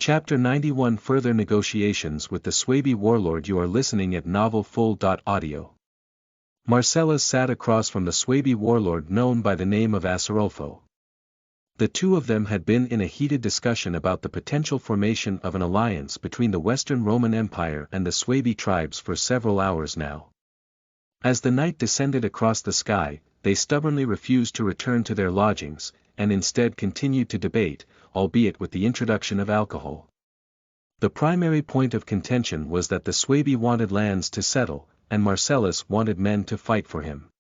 Chapter 91 Further Negotiations with the Suebi Warlord. You are listening at novelfull.audio. Marcellus sat across from the Suebi warlord known by the name of Acerolfo. The two of them had been in a heated discussion about the potential formation of an alliance between the Western Roman Empire and the Suebi tribes for several hours now. As the night descended across the sky, they stubbornly refused to return to their lodgings, and instead continued to debate, albeit with the introduction of alcohol. The primary point of contention was that the Suebi wanted lands to settle, and Marcellus wanted men to fight for him.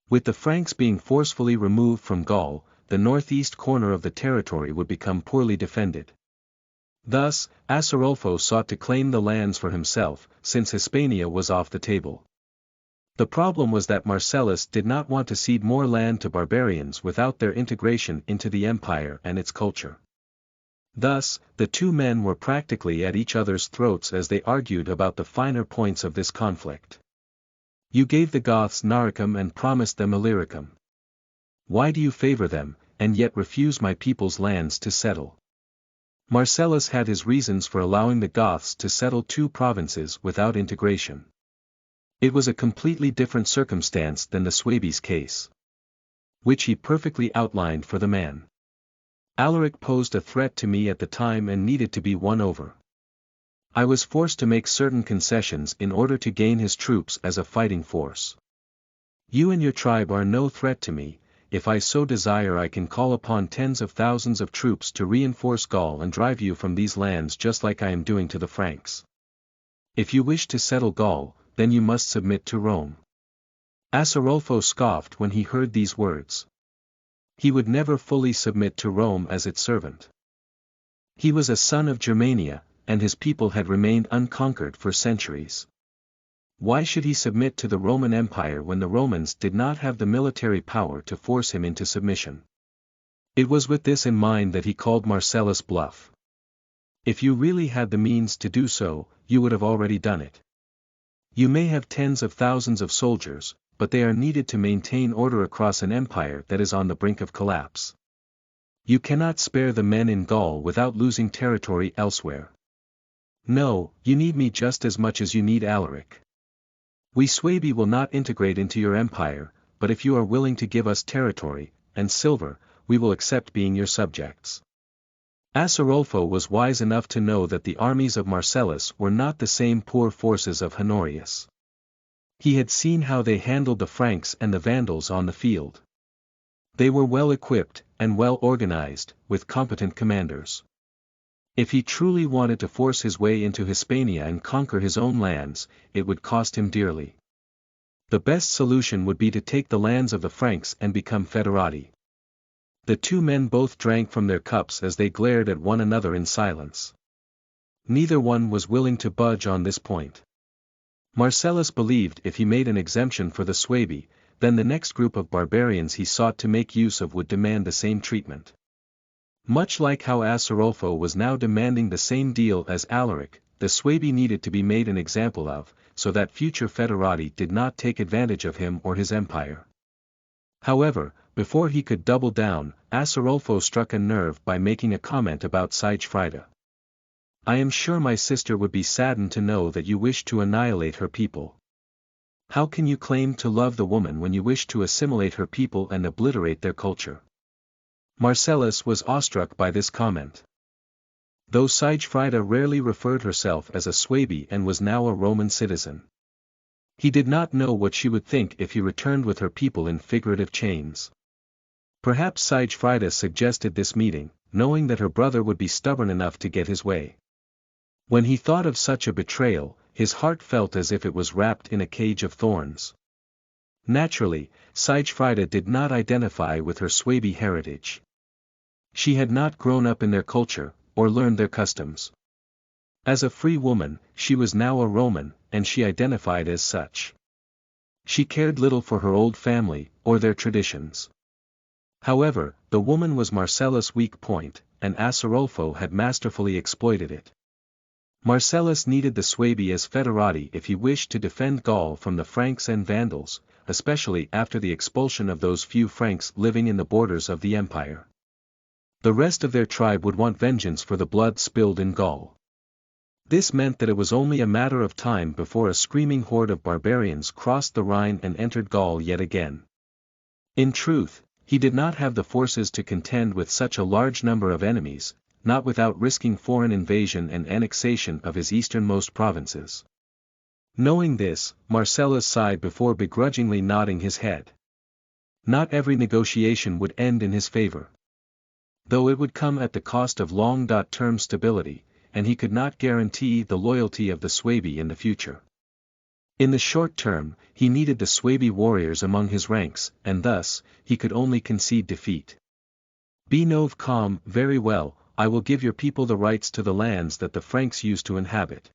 With the Franks being forcefully removed from Gaul, the northeast corner of the territory would become poorly defended. Thus, Acerolfo sought to claim the lands for himself, since Hispania was off the table. The problem was that Marcellus did not want to cede more land to barbarians without their integration into the empire and its culture. Thus, the two men were practically at each other's throats as they argued about the finer points of this conflict. You gave the Goths Noricum and promised them Illyricum. Why do you favor them, and yet refuse my people's lands to settle? Marcellus had his reasons for allowing the Goths to settle two provinces without integration. It was a completely different circumstance than the Suebi's case, which he perfectly outlined for the man. Alaric posed a threat to me at the time and needed to be won over. I was forced to make certain concessions in order to gain his troops as a fighting force. You and your tribe are no threat to me. If I so desire I can call upon tens of thousands of troops to reinforce Gaul and drive you from these lands just like I am doing to the Franks. If you wish to settle Gaul, then you must submit to Rome. Acerolfo scoffed when he heard these words. He would never fully submit to Rome as its servant. He was a son of Germania, and his people had remained unconquered for centuries. Why should he submit to the Roman Empire when the Romans did not have the military power to force him into submission? It was with this in mind that he called Marcellus bluff. If you really had the means to do so, you would have already done it. You may have tens of thousands of soldiers, but they are needed to maintain order across an empire that is on the brink of collapse. You cannot spare the men in Gaul without losing territory elsewhere. No, you need me just as much as you need Alaric. We Suebi will not integrate into your empire, but if you are willing to give us territory, and silver, we will accept being your subjects. Acerolfo was wise enough to know that the armies of Marcellus were not the same poor forces of Honorius. He had seen how they handled the Franks and the Vandals on the field. They were well equipped, and well organized, with competent commanders. If he truly wanted to force his way into Hispania and conquer his own lands, it would cost him dearly. The best solution would be to take the lands of the Franks and become federati. The two men both drank from their cups as they glared at one another in silence. Neither one was willing to budge on this point. Marcellus believed if he made an exemption for the Suebi, then the next group of barbarians he sought to make use of would demand the same treatment. Much like how Acerolfo was now demanding the same deal as Alaric, the Suebi needed to be made an example of, so that future federati did not take advantage of him or his empire. However, before he could double down, Acerolfo struck a nerve by making a comment about Sigefrida. I am sure my sister would be saddened to know that you wish to annihilate her people. How can you claim to love the woman when you wish to assimilate her people and obliterate their culture? Marcellus was awestruck by this comment. Though Sigefrida rarely referred herself as a Suebi and was now a Roman citizen, he did not know what she would think if he returned with her people in figurative chains. Perhaps Sigefrida suggested this meeting, knowing that her brother would be stubborn enough to get his way. When he thought of such a betrayal, his heart felt as if it was wrapped in a cage of thorns. Naturally, Sigefrida did not identify with her Suebi heritage. She had not grown up in their culture, or learned their customs. As a free woman, she was now a Roman, and she identified as such. She cared little for her old family, or their traditions. However, the woman was Marcellus' weak point, and Acerolfo had masterfully exploited it. Marcellus needed the Suebi as federati if he wished to defend Gaul from the Franks and Vandals, especially after the expulsion of those few Franks living in the borders of the empire. The rest of their tribe would want vengeance for the blood spilled in Gaul. This meant that it was only a matter of time before a screaming horde of barbarians crossed the Rhine and entered Gaul yet again. In truth, he did not have the forces to contend with such a large number of enemies, not without risking foreign invasion and annexation of his easternmost provinces. Knowing this, Marcellus sighed before begrudgingly nodding his head. Not every negotiation would end in his favor. Though it would come at the cost of long-term stability, and he could not guarantee the loyalty of the Suebi in the future. In the short term, he needed the Suebi warriors among his ranks, and thus, he could only concede defeat. Be Nov calm, very well, I will give your people the rights to the lands that the Franks used to inhabit.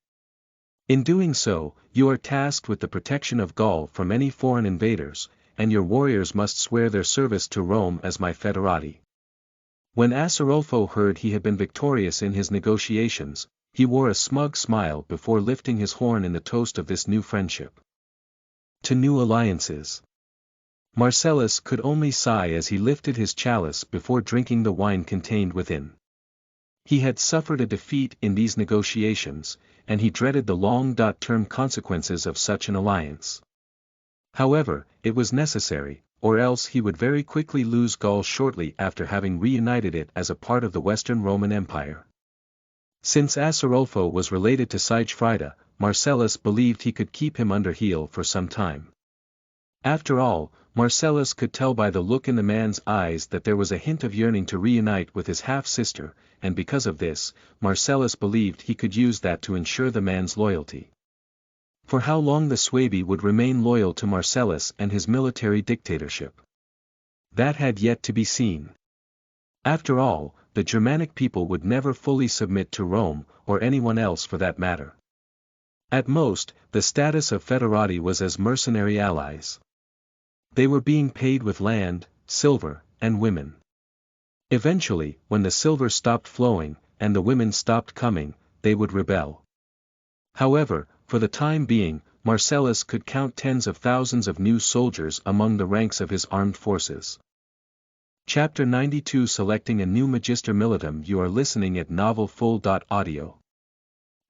In doing so, you are tasked with the protection of Gaul from any foreign invaders, and your warriors must swear their service to Rome as my federati. When Asaulfo heard he had been victorious in his negotiations, he wore a smug smile before lifting his horn in the toast of this new friendship. To new alliances. Marcellus could only sigh as he lifted his chalice before drinking the wine contained within. He had suffered a defeat in these negotiations, and he dreaded the long-term consequences of such an alliance. However, it was necessary, or else he would very quickly lose Gaul shortly after having reunited it as a part of the Western Roman Empire. Since Asaulfo was related to Sigefrida, Marcellus believed he could keep him under heel for some time. After all, Marcellus could tell by the look in the man's eyes that there was a hint of yearning to reunite with his half-sister, and because of this, Marcellus believed he could use that to ensure the man's loyalty. For how long the Suebi would remain loyal to Marcellus and his military dictatorship? That had yet to be seen. After all, the Germanic people would never fully submit to Rome, or anyone else for that matter. At most, the status of federati was as mercenary allies. They were being paid with land, silver, and women. Eventually, when the silver stopped flowing, and the women stopped coming, they would rebel. However, for the time being, Marcellus could count tens of thousands of new soldiers among the ranks of his armed forces. Chapter 92 Selecting a New Magister Militum. You are listening at novelfull.audio.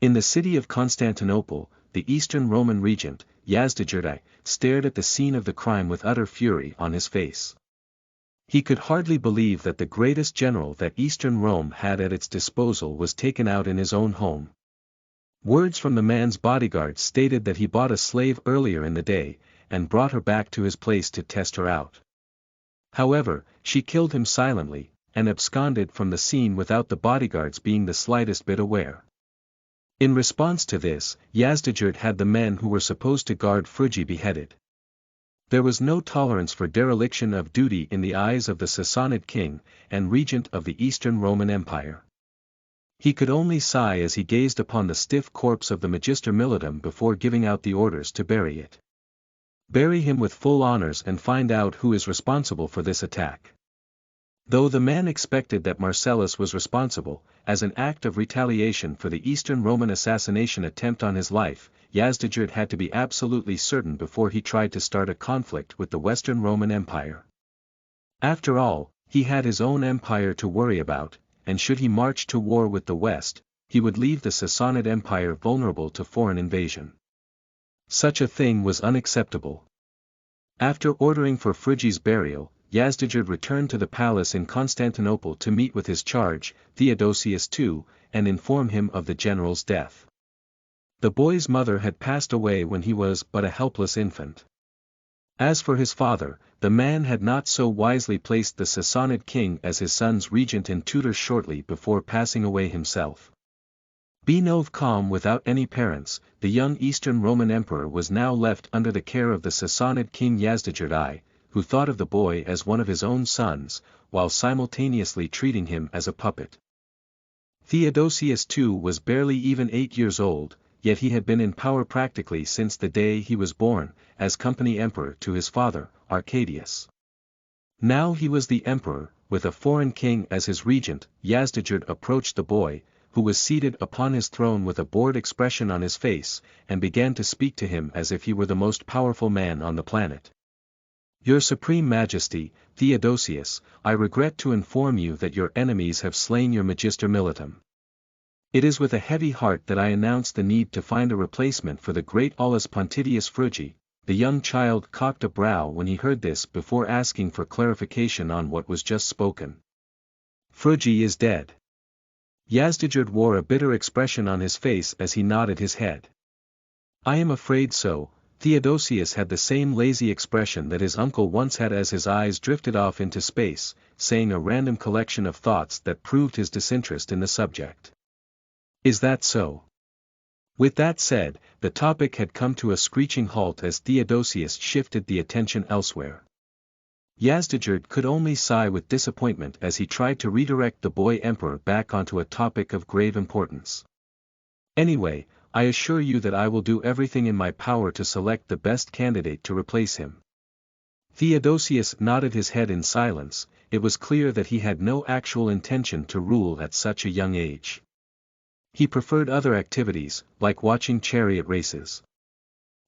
In the city of Constantinople, the Eastern Roman regent, Yazdegerd, stared at the scene of the crime with utter fury on his face. He could hardly believe that the greatest general that Eastern Rome had at its disposal was taken out in his own home. Words from the man's bodyguard stated that he bought a slave earlier in the day, and brought her back to his place to test her out. However, she killed him silently, and absconded from the scene without the bodyguards being the slightest bit aware. In response to this, Yazdegerd had the men who were supposed to guard Frugi beheaded. There was no tolerance for dereliction of duty in the eyes of the Sassanid king, and regent of the Eastern Roman Empire. He could only sigh as he gazed upon the stiff corpse of the Magister Militum before giving out the orders to bury it. Bury him with full honors and find out who is responsible for this attack. Though the man expected that Marcellus was responsible, as an act of retaliation for the Eastern Roman assassination attempt on his life, Yazdegerd had to be absolutely certain before he tried to start a conflict with the Western Roman Empire. After all, he had his own empire to worry about, and should he march to war with the West, he would leave the Sassanid Empire vulnerable to foreign invasion. Such a thing was unacceptable. After ordering for Frugi's burial, Yazdegerd returned to the palace in Constantinople to meet with his charge, Theodosius II, and inform him of the general's death. The boy's mother had passed away when he was but a helpless infant. As for his father, the man had not so wisely placed the Sassanid king as his son's regent and tutor shortly before passing away himself. Being calm without any parents, the young Eastern Roman emperor was now left under the care of the Sassanid king Yazdegerd I, who thought of the boy as one of his own sons, while simultaneously treating him as a puppet. Theodosius II was barely even 8 years old, yet he had been in power practically since the day he was born, as company emperor to his father, Arcadius. Now he was the emperor, with a foreign king as his regent. Yazdegerd approached the boy, who was seated upon his throne with a bored expression on his face, and began to speak to him as if he were the most powerful man on the planet. Your Supreme Majesty, Theodosius, I regret to inform you that your enemies have slain your Magister Militum. It is with a heavy heart that I announce the need to find a replacement for the great Aulus Pontidius Frugi. The young child cocked a brow when he heard this before asking for clarification on what was just spoken. Frugi is dead. Yazdegerd wore a bitter expression on his face as he nodded his head. I am afraid so. Theodosius had the same lazy expression that his uncle once had as his eyes drifted off into space, saying a random collection of thoughts that proved his disinterest in the subject. Is that so? With that said, the topic had come to a screeching halt as Theodosius shifted the attention elsewhere. Yazdegerd could only sigh with disappointment as he tried to redirect the boy emperor back onto a topic of grave importance. Anyway, I assure you that I will do everything in my power to select the best candidate to replace him. Theodosius nodded his head in silence. It was clear that he had no actual intention to rule at such a young age. He preferred other activities, like watching chariot races.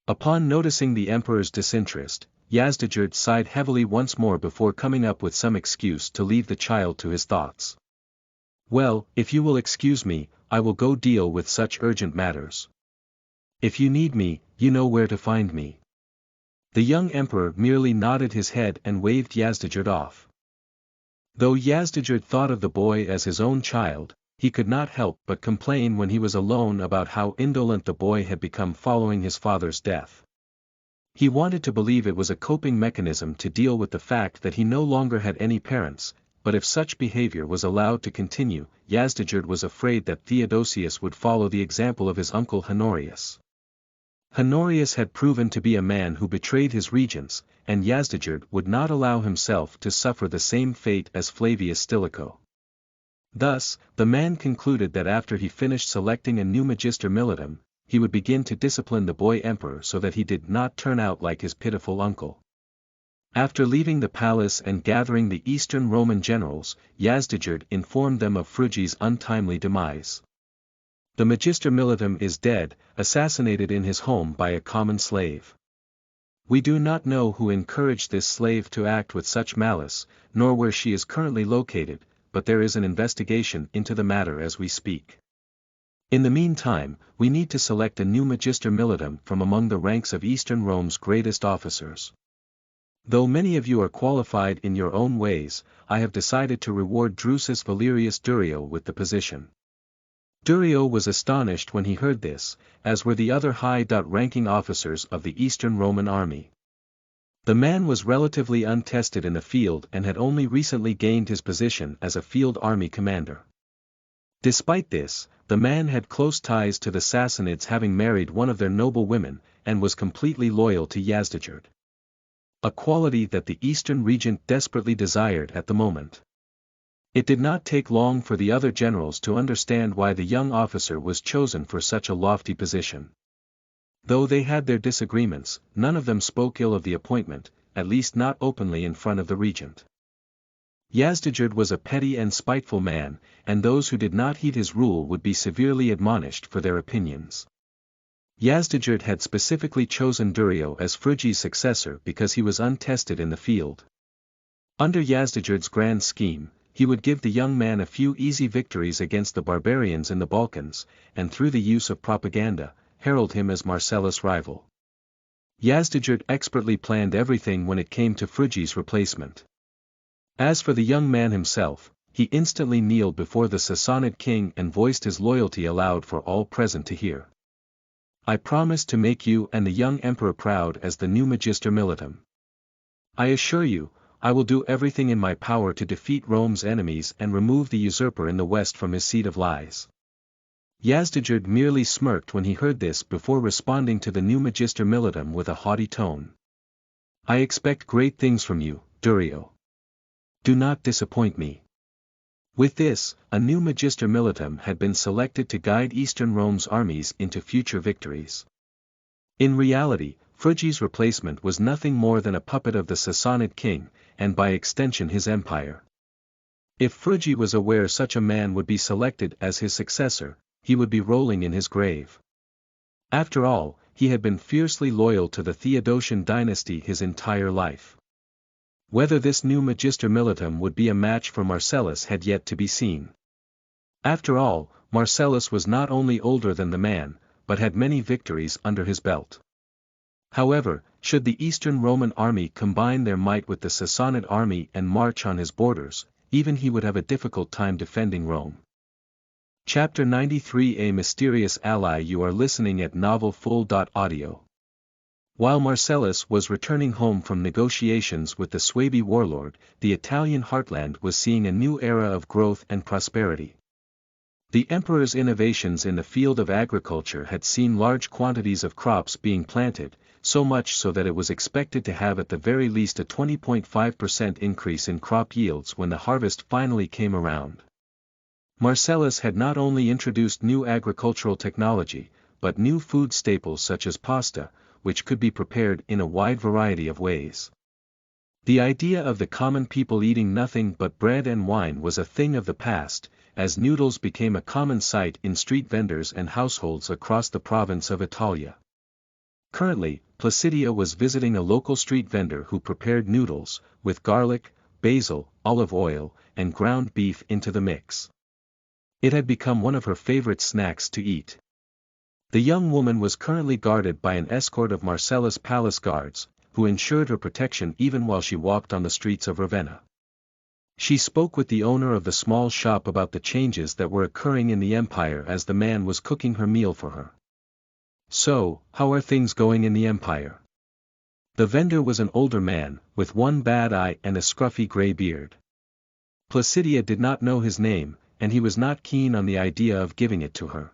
Upon noticing the emperor's disinterest, Yazdegerd sighed heavily once more before coming up with some excuse to leave the child to his thoughts. Well, if you will excuse me, I will go deal with such urgent matters. If you need me, you know where to find me. The young emperor merely nodded his head and waved Yazdegerd off. Though Yazdegerd thought of the boy as his own child, he could not help but complain when he was alone about how indolent the boy had become following his father's death. He wanted to believe it was a coping mechanism to deal with the fact that he no longer had any parents, but if such behavior was allowed to continue, Yazdegerd was afraid that Theodosius would follow the example of his uncle Honorius. Honorius had proven to be a man who betrayed his regents, and Yazdegerd would not allow himself to suffer the same fate as Flavius Stilicho. Thus, the man concluded that after he finished selecting a new Magister Militum, he would begin to discipline the boy emperor so that he did not turn out like his pitiful uncle. After leaving the palace and gathering the Eastern Roman generals, Yazdegerd informed them of Frugi's untimely demise. The Magister Militum is dead, assassinated in his home by a common slave. We do not know who encouraged this slave to act with such malice, nor where she is currently located, but there is an investigation into the matter as we speak. In the meantime, we need to select a new Magister Militum from among the ranks of Eastern Rome's greatest officers. Though many of you are qualified in your own ways, I have decided to reward Drusus Valerius Durio with the position. Durio was astonished when he heard this, as were the other high-ranking officers of the Eastern Roman army. The man was relatively untested in the field and had only recently gained his position as a field army commander. Despite this, the man had close ties to the Sassanids, having married one of their noble women, and was completely loyal to Yazdegerd. A quality that the Eastern regent desperately desired at the moment. It did not take long for the other generals to understand why the young officer was chosen for such a lofty position. Though they had their disagreements, none of them spoke ill of the appointment, at least not openly in front of the regent. Yazdegerd was a petty and spiteful man, and those who did not heed his rule would be severely admonished for their opinions. Yazdegerd had specifically chosen Durio as Frugi's successor because he was untested in the field. Under Yazdegerd's grand scheme, he would give the young man a few easy victories against the barbarians in the Balkans, and through the use of propaganda, herald him as Marcellus' rival. Yazdegerd expertly planned everything when it came to Frugi's replacement. As for the young man himself, he instantly kneeled before the Sassanid king and voiced his loyalty aloud for all present to hear. I promise to make you and the young emperor proud as the new Magister Militum. I assure you, I will do everything in my power to defeat Rome's enemies and remove the usurper in the west from his seat of lies. Yazdegerd merely smirked when he heard this before responding to the new Magister Militum with a haughty tone. I expect great things from you, Durio. Do not disappoint me. With this, a new Magister Militum had been selected to guide Eastern Rome's armies into future victories. In reality, Frugi's replacement was nothing more than a puppet of the Sassanid king, and by extension his empire. If Frugi was aware such a man would be selected as his successor, he would be rolling in his grave. After all, he had been fiercely loyal to the Theodosian dynasty his entire life. Whether this new Magister Militum would be a match for Marcellus had yet to be seen. After all, Marcellus was not only older than the man, but had many victories under his belt. However, should the Eastern Roman army combine their might with the Sassanid army and march on his borders, even he would have a difficult time defending Rome. Chapter 93: A Mysterious Ally. You are listening at novelfull.audio. While Marcellus was returning home from negotiations with the Suebi warlord, the Italian heartland was seeing a new era of growth and prosperity. The emperor's innovations in the field of agriculture had seen large quantities of crops being planted, so much so that it was expected to have at the very least a 20.5% increase in crop yields when the harvest finally came around. Marcellus had not only introduced new agricultural technology, but new food staples such as pasta, which could be prepared in a wide variety of ways. The idea of the common people eating nothing but bread and wine was a thing of the past, as noodles became a common sight in street vendors and households across the province of Italia. Currently, Placidia was visiting a local street vendor who prepared noodles, with garlic, basil, olive oil, and ground beef into the mix. It had become one of her favorite snacks to eat. The young woman was currently guarded by an escort of Marcellus' palace guards, who ensured her protection even while she walked on the streets of Ravenna. She spoke with the owner of the small shop about the changes that were occurring in the empire as the man was cooking her meal for her. "So, how are things going in the empire?" The vendor was an older man, with one bad eye and a scruffy gray beard. Placidia did not know his name, and he was not keen on the idea of giving it to her.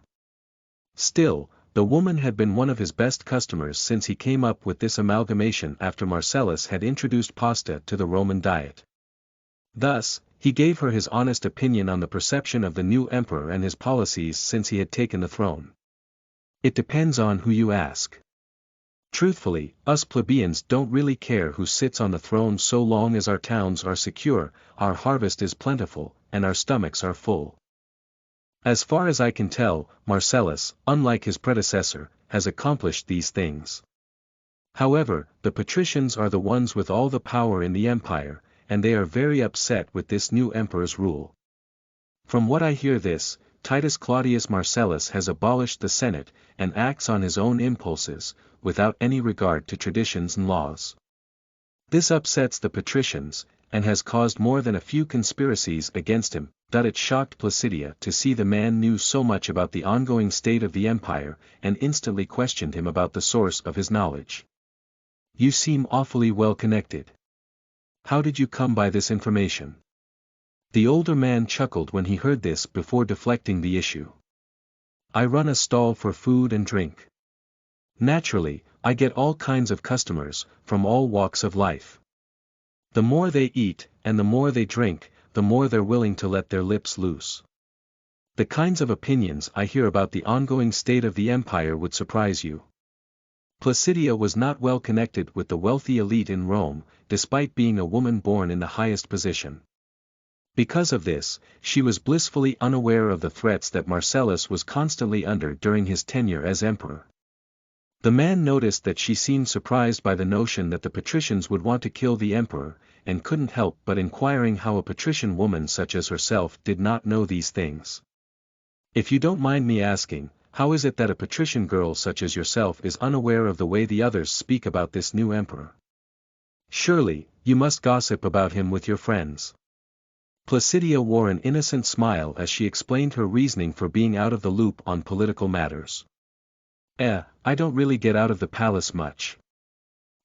Still, the woman had been one of his best customers since he came up with this amalgamation after Marcellus had introduced pasta to the Roman diet. Thus, he gave her his honest opinion on the perception of the new emperor and his policies since he had taken the throne. "It depends on who you ask. Truthfully, us plebeians don't really care who sits on the throne so long as our towns are secure, our harvest is plentiful, and our stomachs are full. As far as I can tell, Marcellus, unlike his predecessor, has accomplished these things. However, the patricians are the ones with all the power in the empire, and they are very upset with this new emperor's rule. From what I hear Titus Claudius Marcellus has abolished the Senate, and acts on his own impulses, without any regard to traditions and laws. This upsets the patricians, and has caused more than a few conspiracies against him. It shocked Placidia to see the man knew so much about the ongoing state of the empire, and instantly questioned him about the source of his knowledge. "You seem awfully well connected. How did you come by this information?" The older man chuckled when he heard this before deflecting the issue. "I run a stall for food and drink. Naturally, I get all kinds of customers, from all walks of life. The more they eat, and the more they drink, the more they're willing to let their lips loose. The kinds of opinions I hear about the ongoing state of the empire would surprise you." Placidia was not well connected with the wealthy elite in Rome, despite being a woman born in the highest position. Because of this, she was blissfully unaware of the threats that Marcellus was constantly under during his tenure as emperor. The man noticed that she seemed surprised by the notion that the patricians would want to kill the emperor, and couldn't help but inquiring how a patrician woman such as herself did not know these things. "If you don't mind me asking, how is it that a patrician girl such as yourself is unaware of the way the others speak about this new emperor? Surely, you must gossip about him with your friends." Placidia wore an innocent smile as she explained her reasoning for being out of the loop on political matters. I don't really get out of the palace much.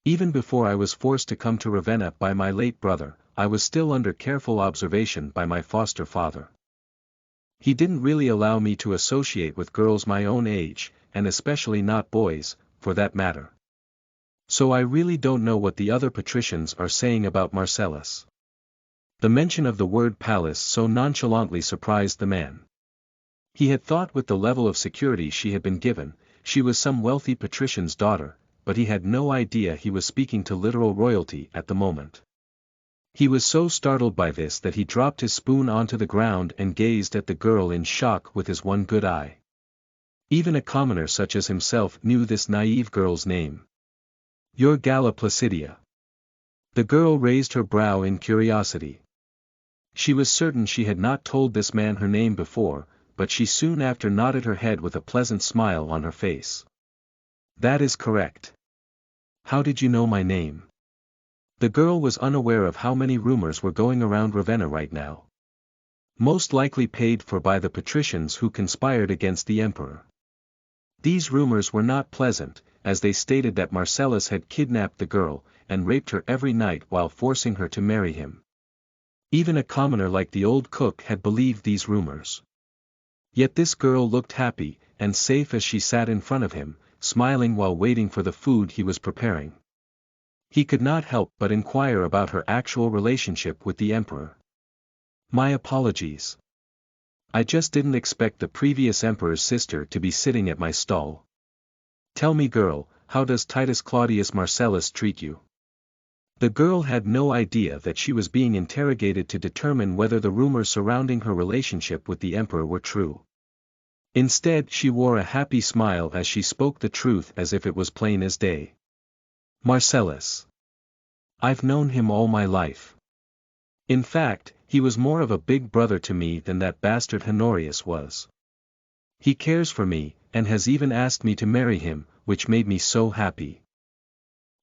Even before I was forced to come to Ravenna by my late brother, I was still under careful observation by my foster father. He didn't really allow me to associate with girls my own age, and especially not boys, for that matter. So I really don't know what the other patricians are saying about Marcellus." The mention of the word palace so nonchalantly surprised the man. He had thought with the level of security she had been given, she was some wealthy patrician's daughter, but he had no idea he was speaking to literal royalty at the moment. He was so startled by this that he dropped his spoon onto the ground and gazed at the girl in shock with his one good eye. Even a commoner such as himself knew this naive girl's name. "You're Galla Placidia." The girl raised her brow in curiosity. She was certain she had not told this man her name before, but she soon after nodded her head with a pleasant smile on her face. That is correct. How did you know my name? The girl was unaware of how many rumors were going around Ravenna right now. Most likely paid for by the patricians who conspired against the emperor. These rumors were not pleasant, as they stated that Marcellus had kidnapped the girl, and raped her every night while forcing her to marry him. Even a commoner like the old cook had believed these rumors. Yet this girl looked happy and safe as she sat in front of him, smiling while waiting for the food he was preparing. He could not help but inquire about her actual relationship with the emperor. My apologies. I just didn't expect the previous emperor's sister to be sitting at my stall. Tell me, girl, how does Titus Claudius Marcellus treat you? The girl had no idea that she was being interrogated to determine whether the rumors surrounding her relationship with the emperor were true. Instead, she wore a happy smile as she spoke the truth as if it was plain as day. Marcellus. I've known him all my life. In fact, he was more of a big brother to me than that bastard Honorius was. He cares for me, and has even asked me to marry him, which made me so happy.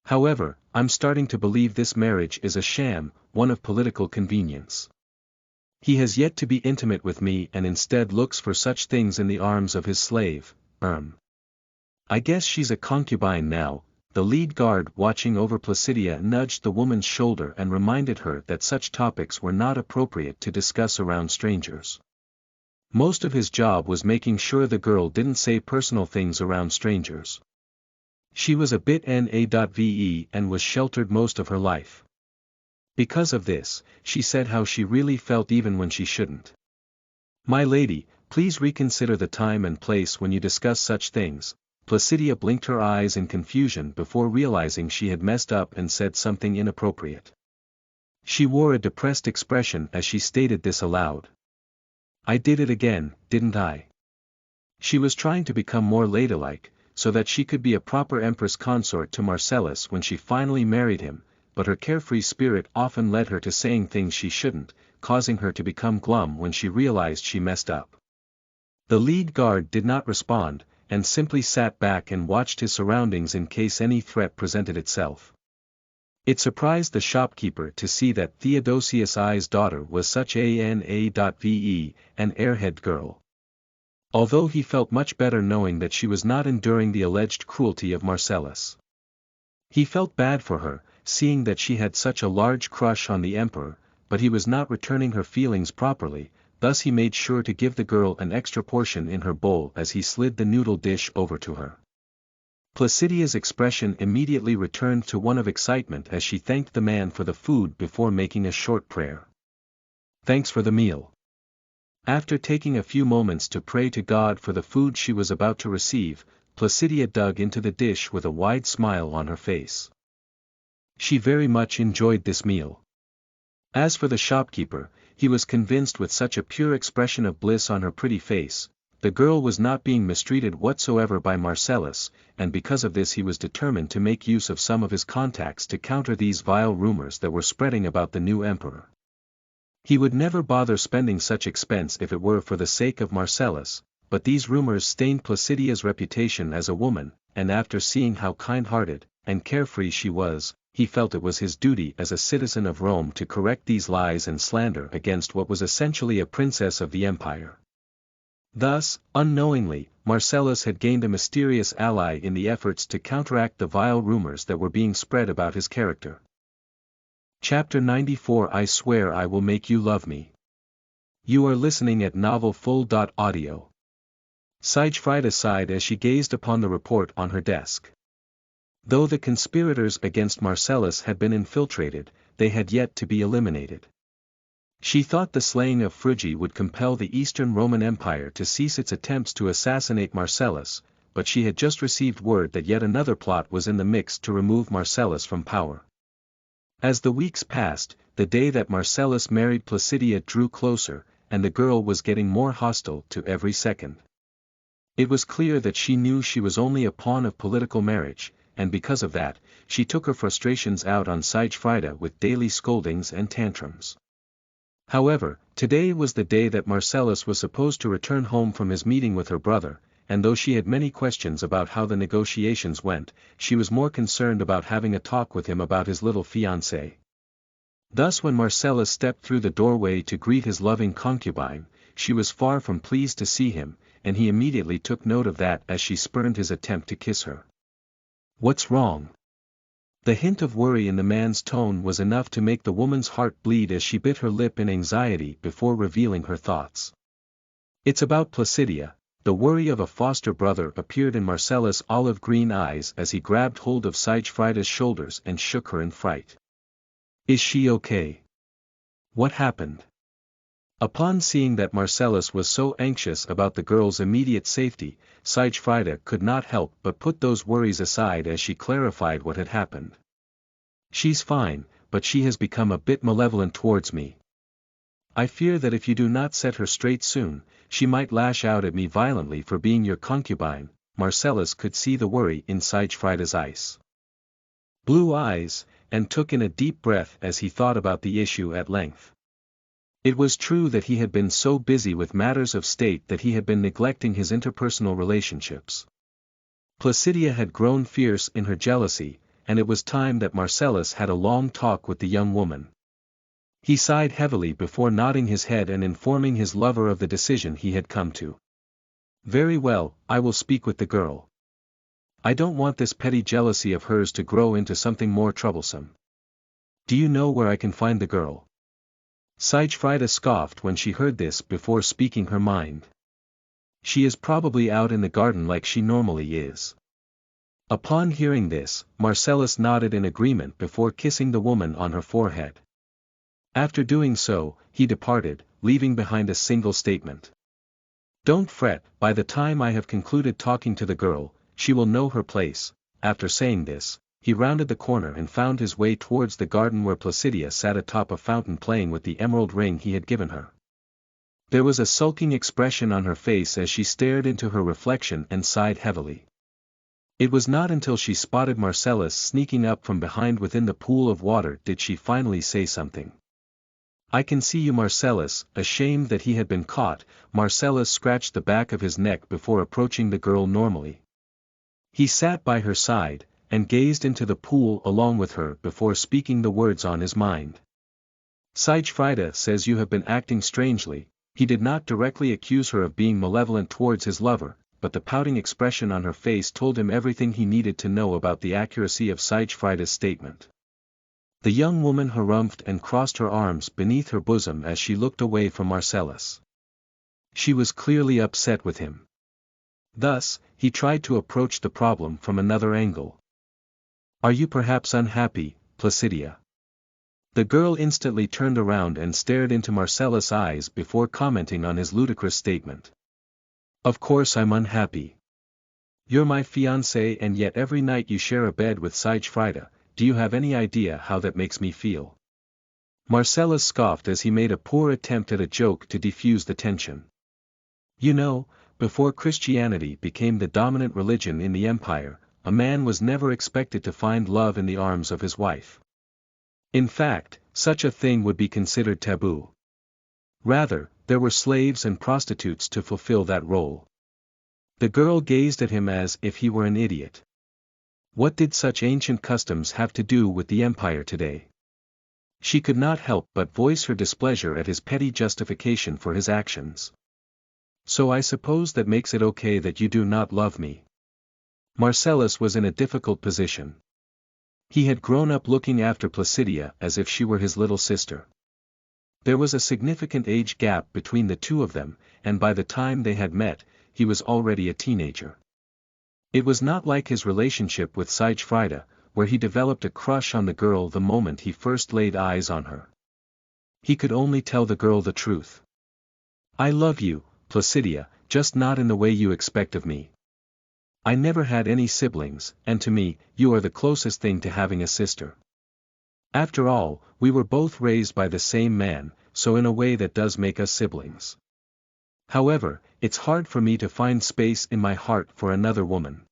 However, I'm starting to believe this marriage is a sham, one of political convenience. He has yet to be intimate with me and instead looks for such things in the arms of his slave. I guess she's a concubine now. The lead guard watching over Placidia nudged the woman's shoulder and reminded her that such topics were not appropriate to discuss around strangers. Most of his job was making sure the girl didn't say personal things around strangers. She was a bit NA.VE and was sheltered most of her life. Because of this, she said how she really felt even when she shouldn't. My lady, please reconsider the time and place when you discuss such things. Placidia blinked her eyes in confusion before realizing she had messed up and said something inappropriate. She wore a depressed expression as she stated this aloud. I did it again, didn't I? She was trying to become more ladylike, so that she could be a proper empress consort to Marcellus when she finally married him, but her carefree spirit often led her to saying things she shouldn't, causing her to become glum when she realized she messed up. The lead guard did not respond, and simply sat back and watched his surroundings in case any threat presented itself. It surprised the shopkeeper to see that Theodosius I's daughter was such a NA.VE, an airhead girl. Although he felt much better knowing that she was not enduring the alleged cruelty of Marcellus. He felt bad for her, seeing that she had such a large crush on the emperor, but he was not returning her feelings properly, thus he made sure to give the girl an extra portion in her bowl as he slid the noodle dish over to her. Placidia's expression immediately returned to one of excitement as she thanked the man for the food before making a short prayer. Thanks for the meal. After taking a few moments to pray to God for the food she was about to receive, Placidia dug into the dish with a wide smile on her face. She very much enjoyed this meal. As for the shopkeeper, he was convinced with such a pure expression of bliss on her pretty face, the girl was not being mistreated whatsoever by Marcellus, and because of this he was determined to make use of some of his contacts to counter these vile rumors that were spreading about the new emperor. He would never bother spending such expense if it were for the sake of Marcellus, but these rumors stained Placidia's reputation as a woman, and after seeing how kind-hearted and carefree she was, he felt it was his duty as a citizen of Rome to correct these lies and slander against what was essentially a princess of the empire. Thus, unknowingly, Marcellus had gained a mysterious ally in the efforts to counteract the vile rumors that were being spread about his character. Chapter 94 I Swear I Will Make You Love Me. You are listening at novelfull.audio. Siegfried sighed as she gazed upon the report on her desk. Though the conspirators against Marcellus had been infiltrated, they had yet to be eliminated. She thought the slaying of Frugi would compel the Eastern Roman Empire to cease its attempts to assassinate Marcellus, but she had just received word that yet another plot was in the mix to remove Marcellus from power. As the weeks passed, the day that Marcellus married Placidia drew closer, and the girl was getting more hostile to every second. It was clear that she knew she was only a pawn of political marriage, and because of that, she took her frustrations out on Siegfrieda with daily scoldings and tantrums. However, today was the day that Marcellus was supposed to return home from his meeting with her brother, and though she had many questions about how the negotiations went, she was more concerned about having a talk with him about his little fiancée. Thus when Marcellus stepped through the doorway to greet his loving concubine, she was far from pleased to see him, and he immediately took note of that as she spurned his attempt to kiss her. "What's wrong?" The hint of worry in the man's tone was enough to make the woman's heart bleed as she bit her lip in anxiety before revealing her thoughts. "It's about Placidia." The worry of a foster brother appeared in Marcellus' olive-green eyes as he grabbed hold of Siegfrieda's shoulders and shook her in fright. "Is she okay? What happened?" Upon seeing that Marcellus was so anxious about the girl's immediate safety, Siegfrieda could not help but put those worries aside as she clarified what had happened. "She's fine, but she has become a bit malevolent towards me. I fear that if you do not set her straight soon, she might lash out at me violently for being your concubine." Marcellus could see the worry in Siegfrieda's blue eyes, and took in a deep breath as he thought about the issue at length. It was true that he had been so busy with matters of state that he had been neglecting his interpersonal relationships. Placidia had grown fierce in her jealousy, and it was time that Marcellus had a long talk with the young woman. He sighed heavily before nodding his head and informing his lover of the decision he had come to. "Very well, I will speak with the girl. I don't want this petty jealousy of hers to grow into something more troublesome. Do you know where I can find the girl?" Siegfrieda scoffed when she heard this before speaking her mind. "She is probably out in the garden like she normally is." Upon hearing this, Marcellus nodded in agreement before kissing the woman on her forehead. After doing so, he departed, leaving behind a single statement. "Don't fret, by the time I have concluded talking to the girl, she will know her place." After saying this, he rounded the corner and found his way towards the garden where Placidia sat atop a fountain playing with the emerald ring he had given her. There was a sulking expression on her face as she stared into her reflection and sighed heavily. It was not until she spotted Marcellus sneaking up from behind within the pool of water did she finally say something. "I can see you, Marcellus." Ashamed that he had been caught, Marcellus scratched the back of his neck before approaching the girl normally. He sat by her side, and gazed into the pool along with her before speaking the words on his mind. "Siegfrieda says you have been acting strangely." He did not directly accuse her of being malevolent towards his lover, but the pouting expression on her face told him everything he needed to know about the accuracy of Siegfrieda's statement. The young woman harumphed and crossed her arms beneath her bosom as she looked away from Marcellus. She was clearly upset with him. Thus, he tried to approach the problem from another angle. "Are you perhaps unhappy, Placidia?" The girl instantly turned around and stared into Marcellus' eyes before commenting on his ludicrous statement. "Of course I'm unhappy. You're my fiancé and yet every night you share a bed with Siegfrieda. Do you have any idea how that makes me feel?" Marcellus scoffed as he made a poor attempt at a joke to defuse the tension. "You know, before Christianity became the dominant religion in the empire, a man was never expected to find love in the arms of his wife. In fact, such a thing would be considered taboo. Rather, there were slaves and prostitutes to fulfill that role." The girl gazed at him as if he were an idiot. What did such ancient customs have to do with the empire today? She could not help but voice her displeasure at his petty justification for his actions. "So I suppose that makes it okay that you do not love me." Marcellus was in a difficult position. He had grown up looking after Placidia as if she were his little sister. There was a significant age gap between the two of them, and by the time they had met, he was already a teenager. It was not like his relationship with Siegfrieda, where he developed a crush on the girl the moment he first laid eyes on her. He could only tell the girl the truth. "I love you, Placidia, just not in the way you expect of me. I never had any siblings, and to me, you are the closest thing to having a sister. After all, we were both raised by the same man, so in a way that does make us siblings. However, it's hard for me to find space in my heart for another woman.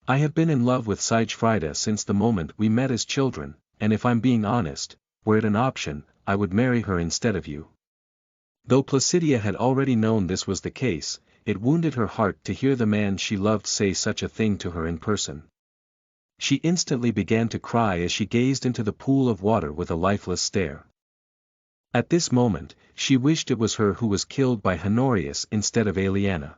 I have been in love with Siegfrieda since the moment we met as children, and if I'm being honest, were it an option, I would marry her instead of you. Though Placidia had already known this was the case, it wounded her heart to hear the man she loved say such a thing to her in person. She instantly began to cry as she gazed into the pool of water with a lifeless stare. At this moment, she wished it was her who was killed by Honorius instead of Aeliana.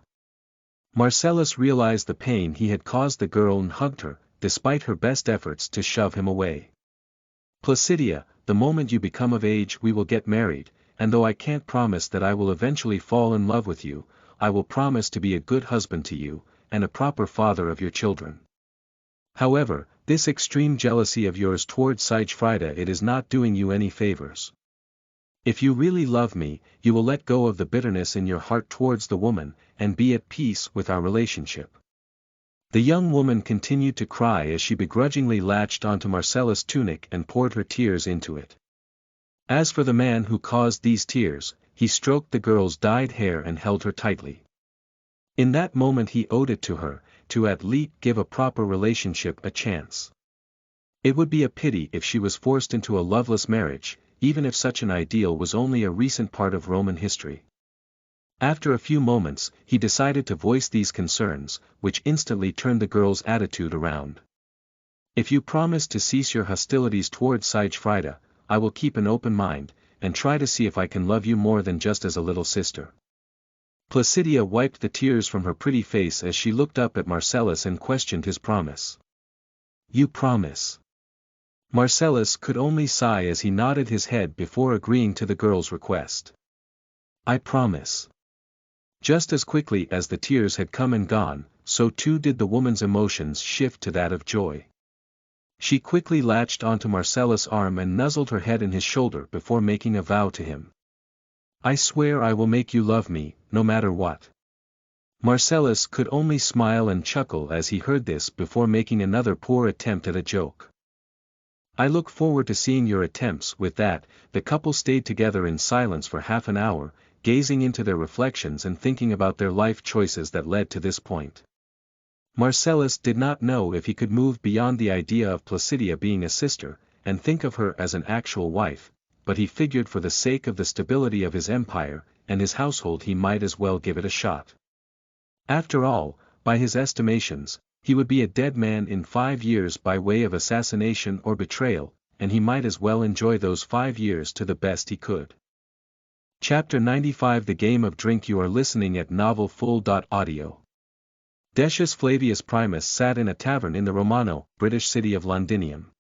Marcellus realized the pain he had caused the girl and hugged her, despite her best efforts to shove him away. Placidia, the moment you become of age we will get married, and though I can't promise that I will eventually fall in love with you, I will promise to be a good husband to you, and a proper father of your children. However, this extreme jealousy of yours towards Siegfrieda it is not doing you any favors. If you really love me, you will let go of the bitterness in your heart towards the woman, and be at peace with our relationship. The young woman continued to cry as she begrudgingly latched onto Marcellus' tunic and poured her tears into it. As for the man who caused these tears, he stroked the girl's dyed hair and held her tightly. In that moment he owed it to her, to at least give a proper relationship a chance. It would be a pity if she was forced into a loveless marriage, even if such an ideal was only a recent part of Roman history. After a few moments, he decided to voice these concerns, which instantly turned the girl's attitude around. If you promise to cease your hostilities towards Siegfrieda, I will keep an open mind, and try to see if I can love you more than just as a little sister. Placidia wiped the tears from her pretty face as she looked up at Marcellus and questioned his promise. You promise? Marcellus could only sigh as he nodded his head before agreeing to the girl's request. I promise. Just as quickly as the tears had come and gone, so too did the woman's emotions shift to that of joy. She quickly latched onto Marcellus' arm and nuzzled her head in his shoulder before making a vow to him. I swear I will make you love me, no matter what. Marcellus could only smile and chuckle as he heard this before making another poor attempt at a joke. I look forward to seeing your attempts. With that, the couple stayed together in silence for half an hour, gazing into their reflections and thinking about their life choices that led to this point. Marcellus did not know if he could move beyond the idea of Placidia being a sister, and think of her as an actual wife, but he figured for the sake of the stability of his empire, and his household he might as well give it a shot. After all, by his estimations, he would be a dead man in 5 years by way of assassination or betrayal, and he might as well enjoy those 5 years to the best he could. Chapter 95 The Game of Drink. You are listening at novelfull.audio. Decius Flavius Primus sat in a tavern in the Romano, British city of Londinium.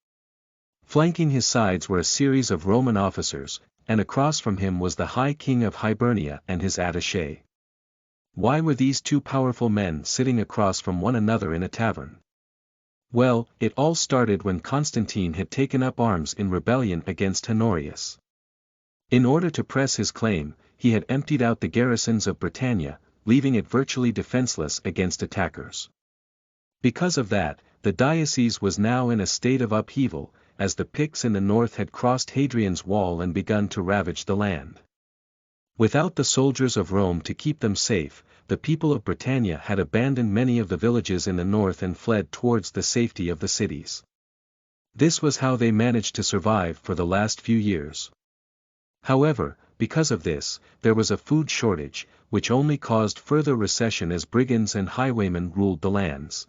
Flanking his sides were a series of Roman officers, and across from him was the High King of Hibernia and his attaché. Why were these two powerful men sitting across from one another in a tavern? Well, it all started when Constantine had taken up arms in rebellion against Honorius. In order to press his claim, he had emptied out the garrisons of Britannia, leaving it virtually defenseless against attackers. Because of that, the diocese was now in a state of upheaval, as the Picts in the north had crossed Hadrian's wall and begun to ravage the land. Without the soldiers of Rome to keep them safe, the people of Britannia had abandoned many of the villages in the north and fled towards the safety of the cities. This was how they managed to survive for the last few years. However, because of this, there was a food shortage, which only caused further recession as brigands and highwaymen ruled the lands.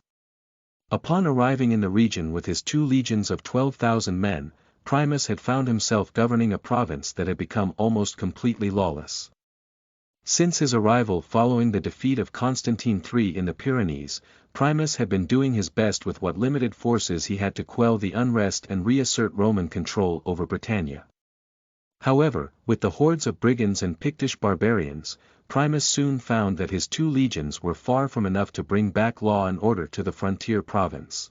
Upon arriving in the region with his 2 legions of 12,000 men, Primus had found himself governing a province that had become almost completely lawless. Since his arrival following the defeat of Constantine III in the Pyrenees, Primus had been doing his best with what limited forces he had to quell the unrest and reassert Roman control over Britannia. However, with the hordes of brigands and Pictish barbarians, Primus soon found that his 2 legions were far from enough to bring back law and order to the frontier province.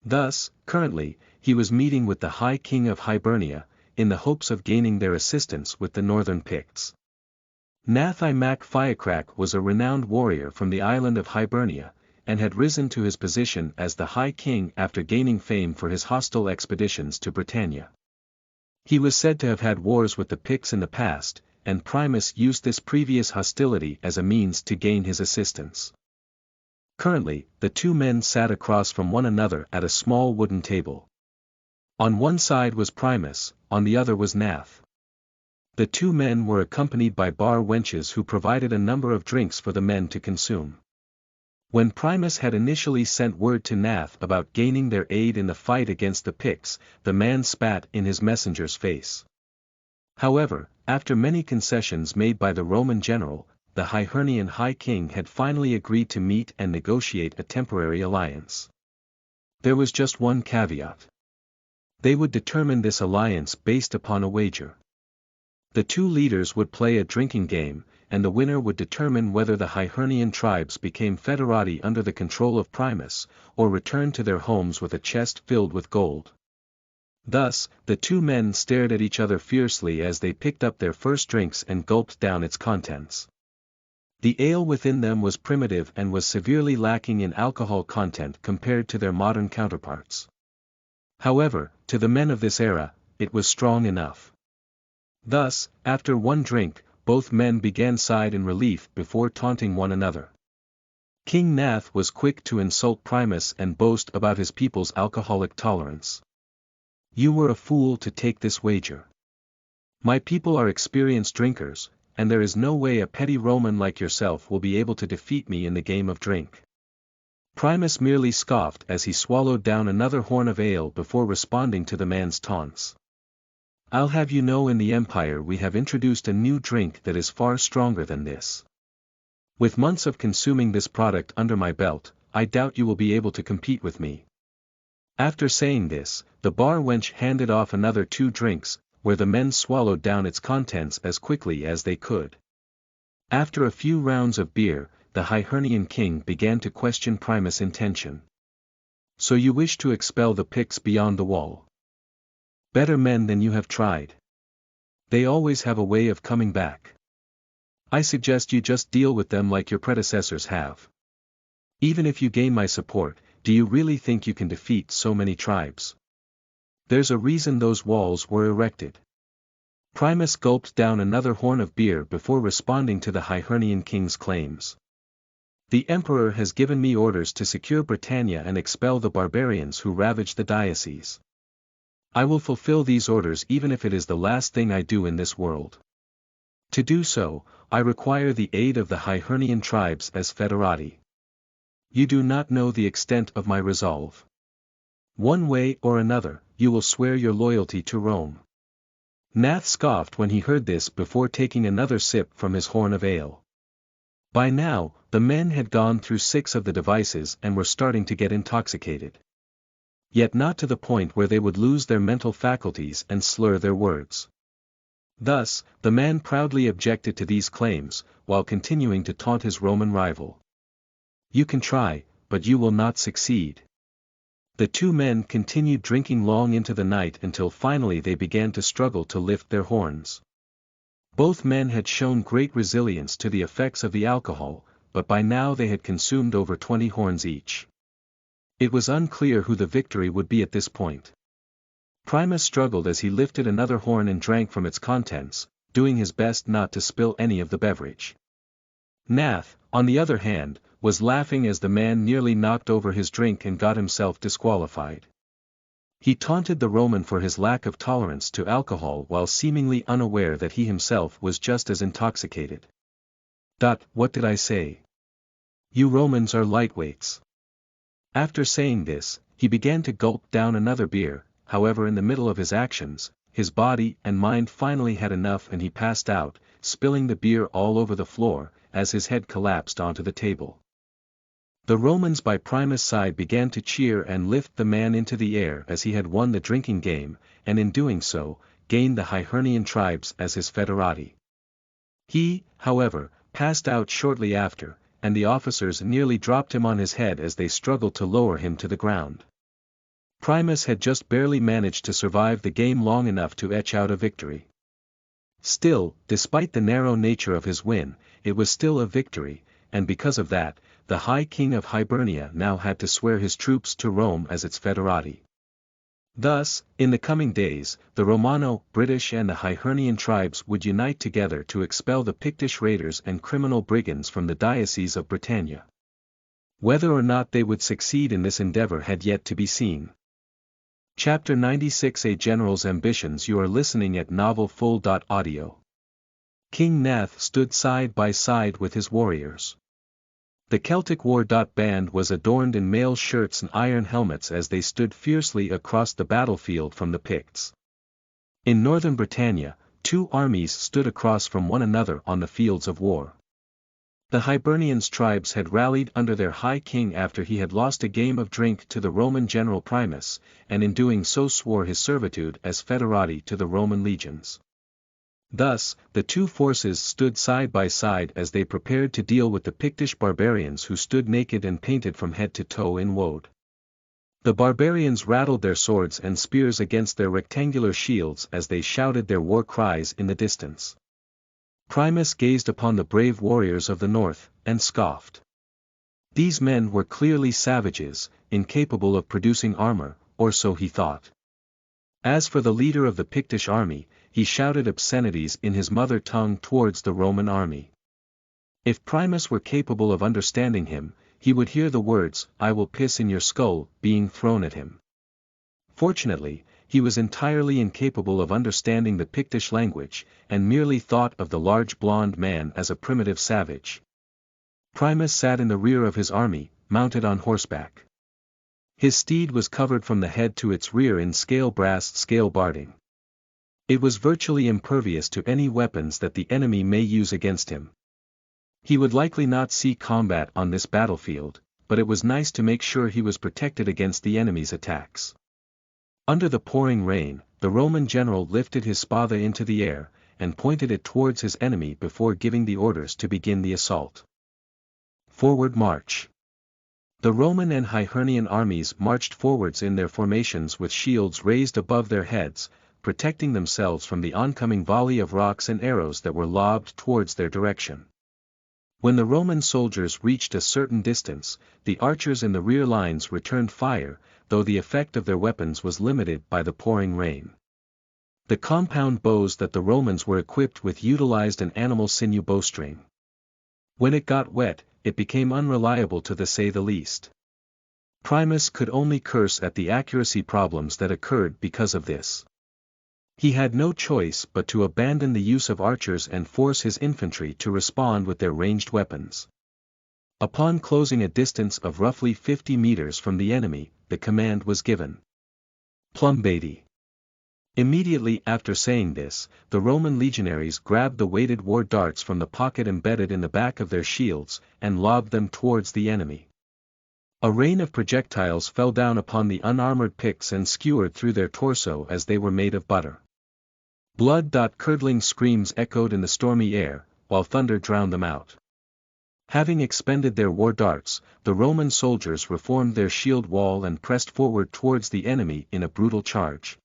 Thus, currently, he was meeting with the High King of Hibernia, in the hopes of gaining their assistance with the northern Picts. Nathi Mac Fiacrac was a renowned warrior from the island of Hibernia, and had risen to his position as the High King after gaining fame for his hostile expeditions to Britannia. He was said to have had wars with the Picts in the past, and Primus used this previous hostility as a means to gain his assistance. Currently, the two men sat across from one another at a small wooden table. On one side was Primus, on the other was Nath. The two men were accompanied by bar wenches who provided a number of drinks for the men to consume. When Primus had initially sent word to Nath about gaining their aid in the fight against the Picts, the man spat in his messenger's face. However, after many concessions made by the Roman general, the Hibernian High King had finally agreed to meet and negotiate a temporary alliance. There was just one caveat. They would determine this alliance based upon a wager. The two leaders would play a drinking game, and the winner would determine whether the Hibernian tribes became federati under the control of Primus, or returned to their homes with a chest filled with gold. Thus, the two men stared at each other fiercely as they picked up their first drinks and gulped down its contents. The ale within them was primitive and was severely lacking in alcohol content compared to their modern counterparts. However, to the men of this era, it was strong enough. Thus, after one drink, both men began sighed in relief before taunting one another. King Nath was quick to insult Primus and boast about his people's alcoholic tolerance. You were a fool to take this wager. My people are experienced drinkers, and there is no way a petty Roman like yourself will be able to defeat me in the game of drink. Primus merely scoffed as he swallowed down another horn of ale before responding to the man's taunts. I'll have you know, in the Empire we have introduced a new drink that is far stronger than this. With months of consuming this product under my belt, I doubt you will be able to compete with me. After saying this, the bar wench handed off another 2 drinks, where the men swallowed down its contents as quickly as they could. After a few rounds of beer, the Hibernian king began to question Primus' intention. So you wish to expel the Picts beyond the wall? Better men than you have tried. They always have a way of coming back. I suggest you just deal with them like your predecessors have. Even if you gain my support, do you really think you can defeat so many tribes? There's a reason those walls were erected. Primus gulped down another horn of beer before responding to the Hibernian king's claims. The emperor has given me orders to secure Britannia and expel the barbarians who ravage the diocese. I will fulfill these orders even if it is the last thing I do in this world. To do so, I require the aid of the Hibernian tribes as federati. You do not know the extent of my resolve. One way or another, you will swear your loyalty to Rome. Nath scoffed when he heard this before taking another sip from his horn of ale. By now, the men had gone through 6 of the devices and were starting to get intoxicated. Yet not to the point where they would lose their mental faculties and slur their words. Thus, the man proudly objected to these claims, while continuing to taunt his Roman rival. You can try, but you will not succeed. The two men continued drinking long into the night until finally they began to struggle to lift their horns. Both men had shown great resilience to the effects of the alcohol, but by now they had consumed over 20 horns each. It was unclear who the victory would be at this point. Primus struggled as he lifted another horn and drank from its contents, doing his best not to spill any of the beverage. Nath, on the other hand, was laughing as the man nearly knocked over his drink and got himself disqualified. He taunted the Roman for his lack of tolerance to alcohol while seemingly unaware that he himself was just as intoxicated. What did I say? You Romans are lightweights. After saying this, he began to gulp down another beer. However, in the middle of his actions, his body and mind finally had enough and he passed out, spilling the beer all over the floor, as his head collapsed onto the table. The Romans by Primus' side began to cheer and lift the man into the air as he had won the drinking game, and in doing so, gained the Hibernian tribes as his federati. He, however, passed out shortly after, and the officers nearly dropped him on his head as they struggled to lower him to the ground. Primus had just barely managed to survive the game long enough to etch out a victory. Still, despite the narrow nature of his win, it was still a victory, and because of that, the High King of Hibernia now had to swear his troops to Rome as its federati. Thus, in the coming days, the Romano, British and the Hibernian tribes would unite together to expel the Pictish raiders and criminal brigands from the diocese of Britannia. Whether or not they would succeed in this endeavor had yet to be seen. Chapter 96 A General's Ambitions. You are listening at novelfull.audio. King Nath stood side by side with his warriors. The Celtic war band was adorned in mail shirts and iron helmets as they stood fiercely across the battlefield from the Picts. In northern Britannia, two armies stood across from one another on the fields of war. The Hibernians' tribes had rallied under their high king after he had lost a game of drink to the Roman general Primus, and in doing so swore his servitude as federati to the Roman legions. Thus, the two forces stood side by side as they prepared to deal with the Pictish barbarians who stood naked and painted from head to toe in woad. The barbarians rattled their swords and spears against their rectangular shields as they shouted their war cries in the distance. Primus gazed upon the brave warriors of the north, and scoffed. These men were clearly savages, incapable of producing armor, or so he thought. As for the leader of the Pictish army, he shouted obscenities in his mother tongue towards the Roman army. If Primus were capable of understanding him, he would hear the words, "I will piss in your skull," being thrown at him. Fortunately, he was entirely incapable of understanding the Pictish language, and merely thought of the large blond man as a primitive savage. Primus sat in the rear of his army, mounted on horseback. His steed was covered from the head to its rear in scale brass scale barding. It was virtually impervious to any weapons that the enemy may use against him. He would likely not see combat on this battlefield, but it was nice to make sure he was protected against the enemy's attacks. Under the pouring rain, the Roman general lifted his spada into the air, and pointed it towards his enemy before giving the orders to begin the assault. Forward march. The Roman and Hibernian armies marched forwards in their formations with shields raised above their heads, protecting themselves from the oncoming volley of rocks and arrows that were lobbed towards their direction. When the Roman soldiers reached a certain distance, the archers in the rear lines returned fire, though the effect of their weapons was limited by the pouring rain. The compound bows that the Romans were equipped with utilized an animal sinew bowstring. When it got wet, it became unreliable to say the least. Primus could only curse at the accuracy problems that occurred because of this. He had no choice but to abandon the use of archers and force his infantry to respond with their ranged weapons. Upon closing a distance of roughly 50 meters from the enemy, the command was given. Plumbati. Immediately after saying this, the Roman legionaries grabbed the weighted war darts from the pocket embedded in the back of their shields, and lobbed them towards the enemy. A rain of projectiles fell down upon the unarmored Picts and skewered through their torso as they were made of butter. Blood-curdling screams echoed in the stormy air, while thunder drowned them out. Having expended their war darts, the Roman soldiers reformed their shield wall and pressed forward towards the enemy in a brutal charge.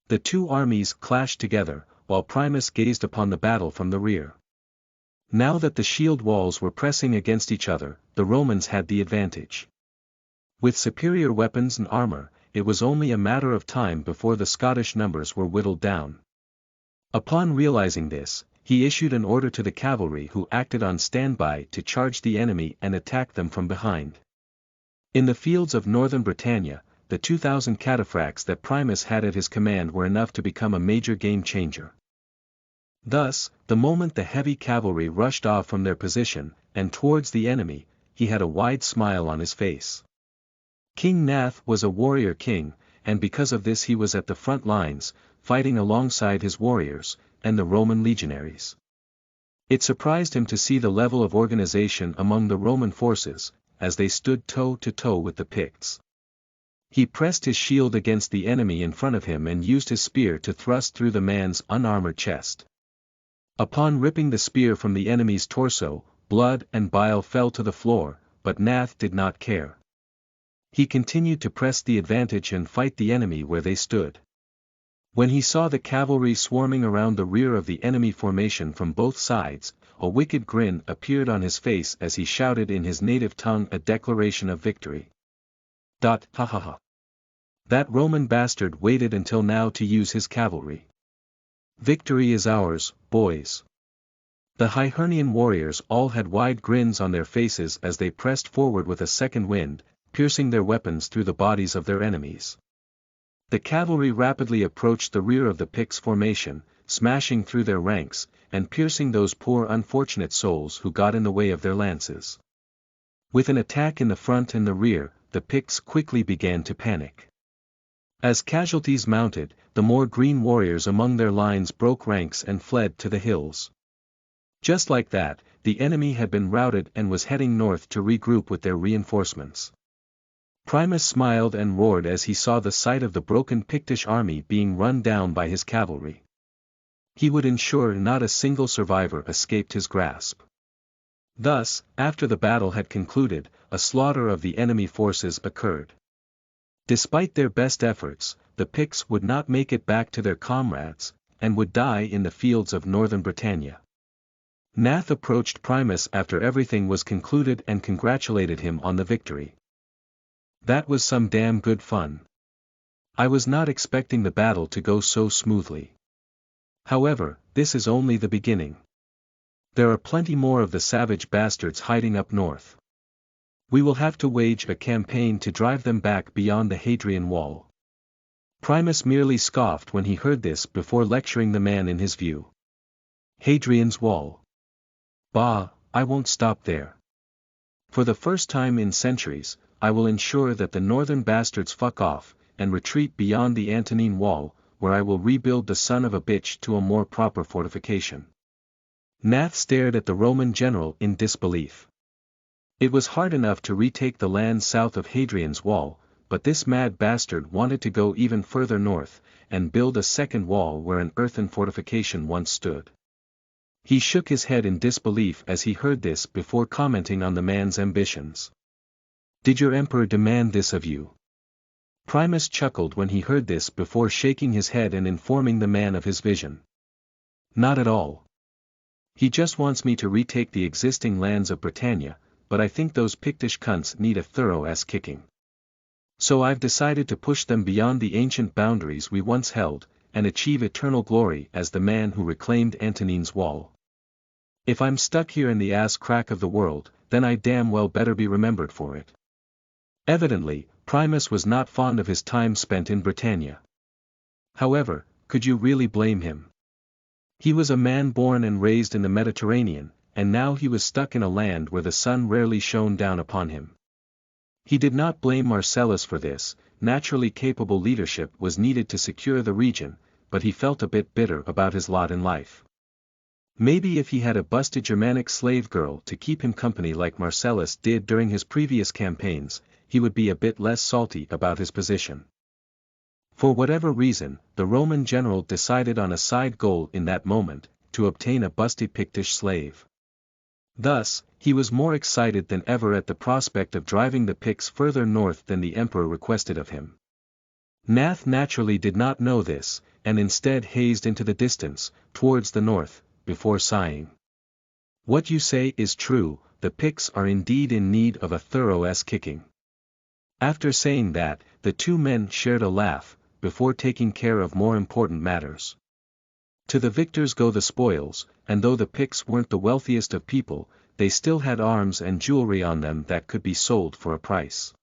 The two armies clashed together, while Primus gazed upon the battle from the rear. Now that the shield walls were pressing against each other, the Romans had the advantage. With superior weapons and armor, it was only a matter of time before the Scottish numbers were whittled down. Upon realizing this, he issued an order to the cavalry who acted on standby to charge the enemy and attack them from behind. In the fields of northern Britannia, the 2,000 cataphracts that Primus had at his command were enough to become a major game changer. Thus, the moment the heavy cavalry rushed off from their position, and towards the enemy, he had a wide smile on his face. King Nath was a warrior king, and because of this he was at the front lines, fighting alongside his warriors, and the Roman legionaries. It surprised him to see the level of organization among the Roman forces, as they stood toe to toe with the Picts. He pressed his shield against the enemy in front of him and used his spear to thrust through the man's unarmored chest. Upon ripping the spear from the enemy's torso, blood and bile fell to the floor, but Nath did not care. He continued to press the advantage and fight the enemy where they stood. When he saw the cavalry swarming around the rear of the enemy formation from both sides, a wicked grin appeared on his face as he shouted in his native tongue a declaration of victory. Ha ha ha. That Roman bastard waited until now to use his cavalry. Victory is ours, boys. The Hibernian warriors all had wide grins on their faces as they pressed forward with a second wind, piercing their weapons through the bodies of their enemies. The cavalry rapidly approached the rear of the Picts formation, smashing through their ranks, and piercing those poor unfortunate souls who got in the way of their lances. With an attack in the front and the rear, the Picts quickly began to panic. As casualties mounted, the more green warriors among their lines broke ranks and fled to the hills. Just like that, the enemy had been routed and was heading north to regroup with their reinforcements. Primus smiled and roared as he saw the sight of the broken Pictish army being run down by his cavalry. He would ensure not a single survivor escaped his grasp. Thus, after the battle had concluded, a slaughter of the enemy forces occurred. Despite their best efforts, the Picts would not make it back to their comrades, and would die in the fields of northern Britannia. Nath approached Primus after everything was concluded and congratulated him on the victory. "That was some damn good fun. I was not expecting the battle to go so smoothly. However, this is only the beginning. There are plenty more of the savage bastards hiding up north. We will have to wage a campaign to drive them back beyond the Hadrian Wall." Primus merely scoffed when he heard this before lecturing the man in his view. "Hadrian's Wall? Bah, I won't stop there. For the first time in centuries, I will ensure that the northern bastards fuck off, and retreat beyond the Antonine Wall, where I will rebuild the son of a bitch to a more proper fortification." Nath stared at the Roman general in disbelief. It was hard enough to retake the land south of Hadrian's Wall, but this mad bastard wanted to go even further north, and build a second wall where an earthen fortification once stood. He shook his head in disbelief as he heard this before commenting on the man's ambitions. "Did your emperor demand this of you?" Primus chuckled when he heard this before shaking his head and informing the man of his vision. "Not at all. He just wants me to retake the existing lands of Britannia, but I think those Pictish cunts need a thorough ass kicking. So I've decided to push them beyond the ancient boundaries we once held, and achieve eternal glory as the man who reclaimed Antonine's Wall. If I'm stuck here in the ass crack of the world, then I damn well better be remembered for it." Evidently, Primus was not fond of his time spent in Britannia. However, could you really blame him? He was a man born and raised in the Mediterranean, and now he was stuck in a land where the sun rarely shone down upon him. He did not blame Marcellus for this. Naturally capable leadership was needed to secure the region, but he felt a bit bitter about his lot in life. Maybe if he had a busted Germanic slave girl to keep him company like Marcellus did during his previous campaigns, he would be a bit less salty about his position. For whatever reason, the Roman general decided on a side goal in that moment, to obtain a busty Pictish slave. Thus, he was more excited than ever at the prospect of driving the Picts further north than the emperor requested of him. Nath naturally did not know this, and instead hazed into the distance, towards the north, before sighing. "What you say is true, the Picts are indeed in need of a thorough ass kicking." After saying that, the two men shared a laugh, before taking care of more important matters. To the victors go the spoils, and though the Picts weren't the wealthiest of people, they still had arms and jewelry on them that could be sold for a price.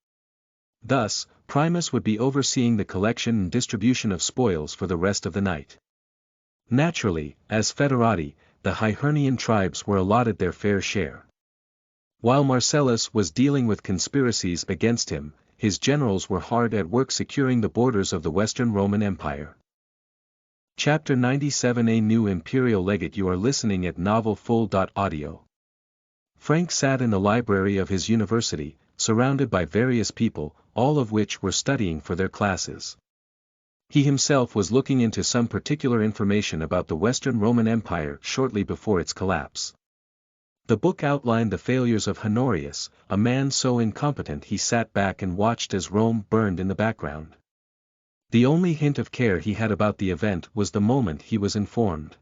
Thus, Primus would be overseeing the collection and distribution of spoils for the rest of the night. Naturally, as Federati, the Hibernian tribes were allotted their fair share. While Marcellus was dealing with conspiracies against him, his generals were hard at work securing the borders of the Western Roman Empire. Chapter 97. A new imperial legate. You are listening at novelfull.audio. Frank sat in the library of his university, surrounded by various people, all of which were studying for their classes. He himself was looking into some particular information about the Western Roman Empire shortly before its collapse. The book outlined the failures of Honorius, a man so incompetent he sat back and watched as Rome burned in the background. The only hint of care he had about the event was the moment he was informed.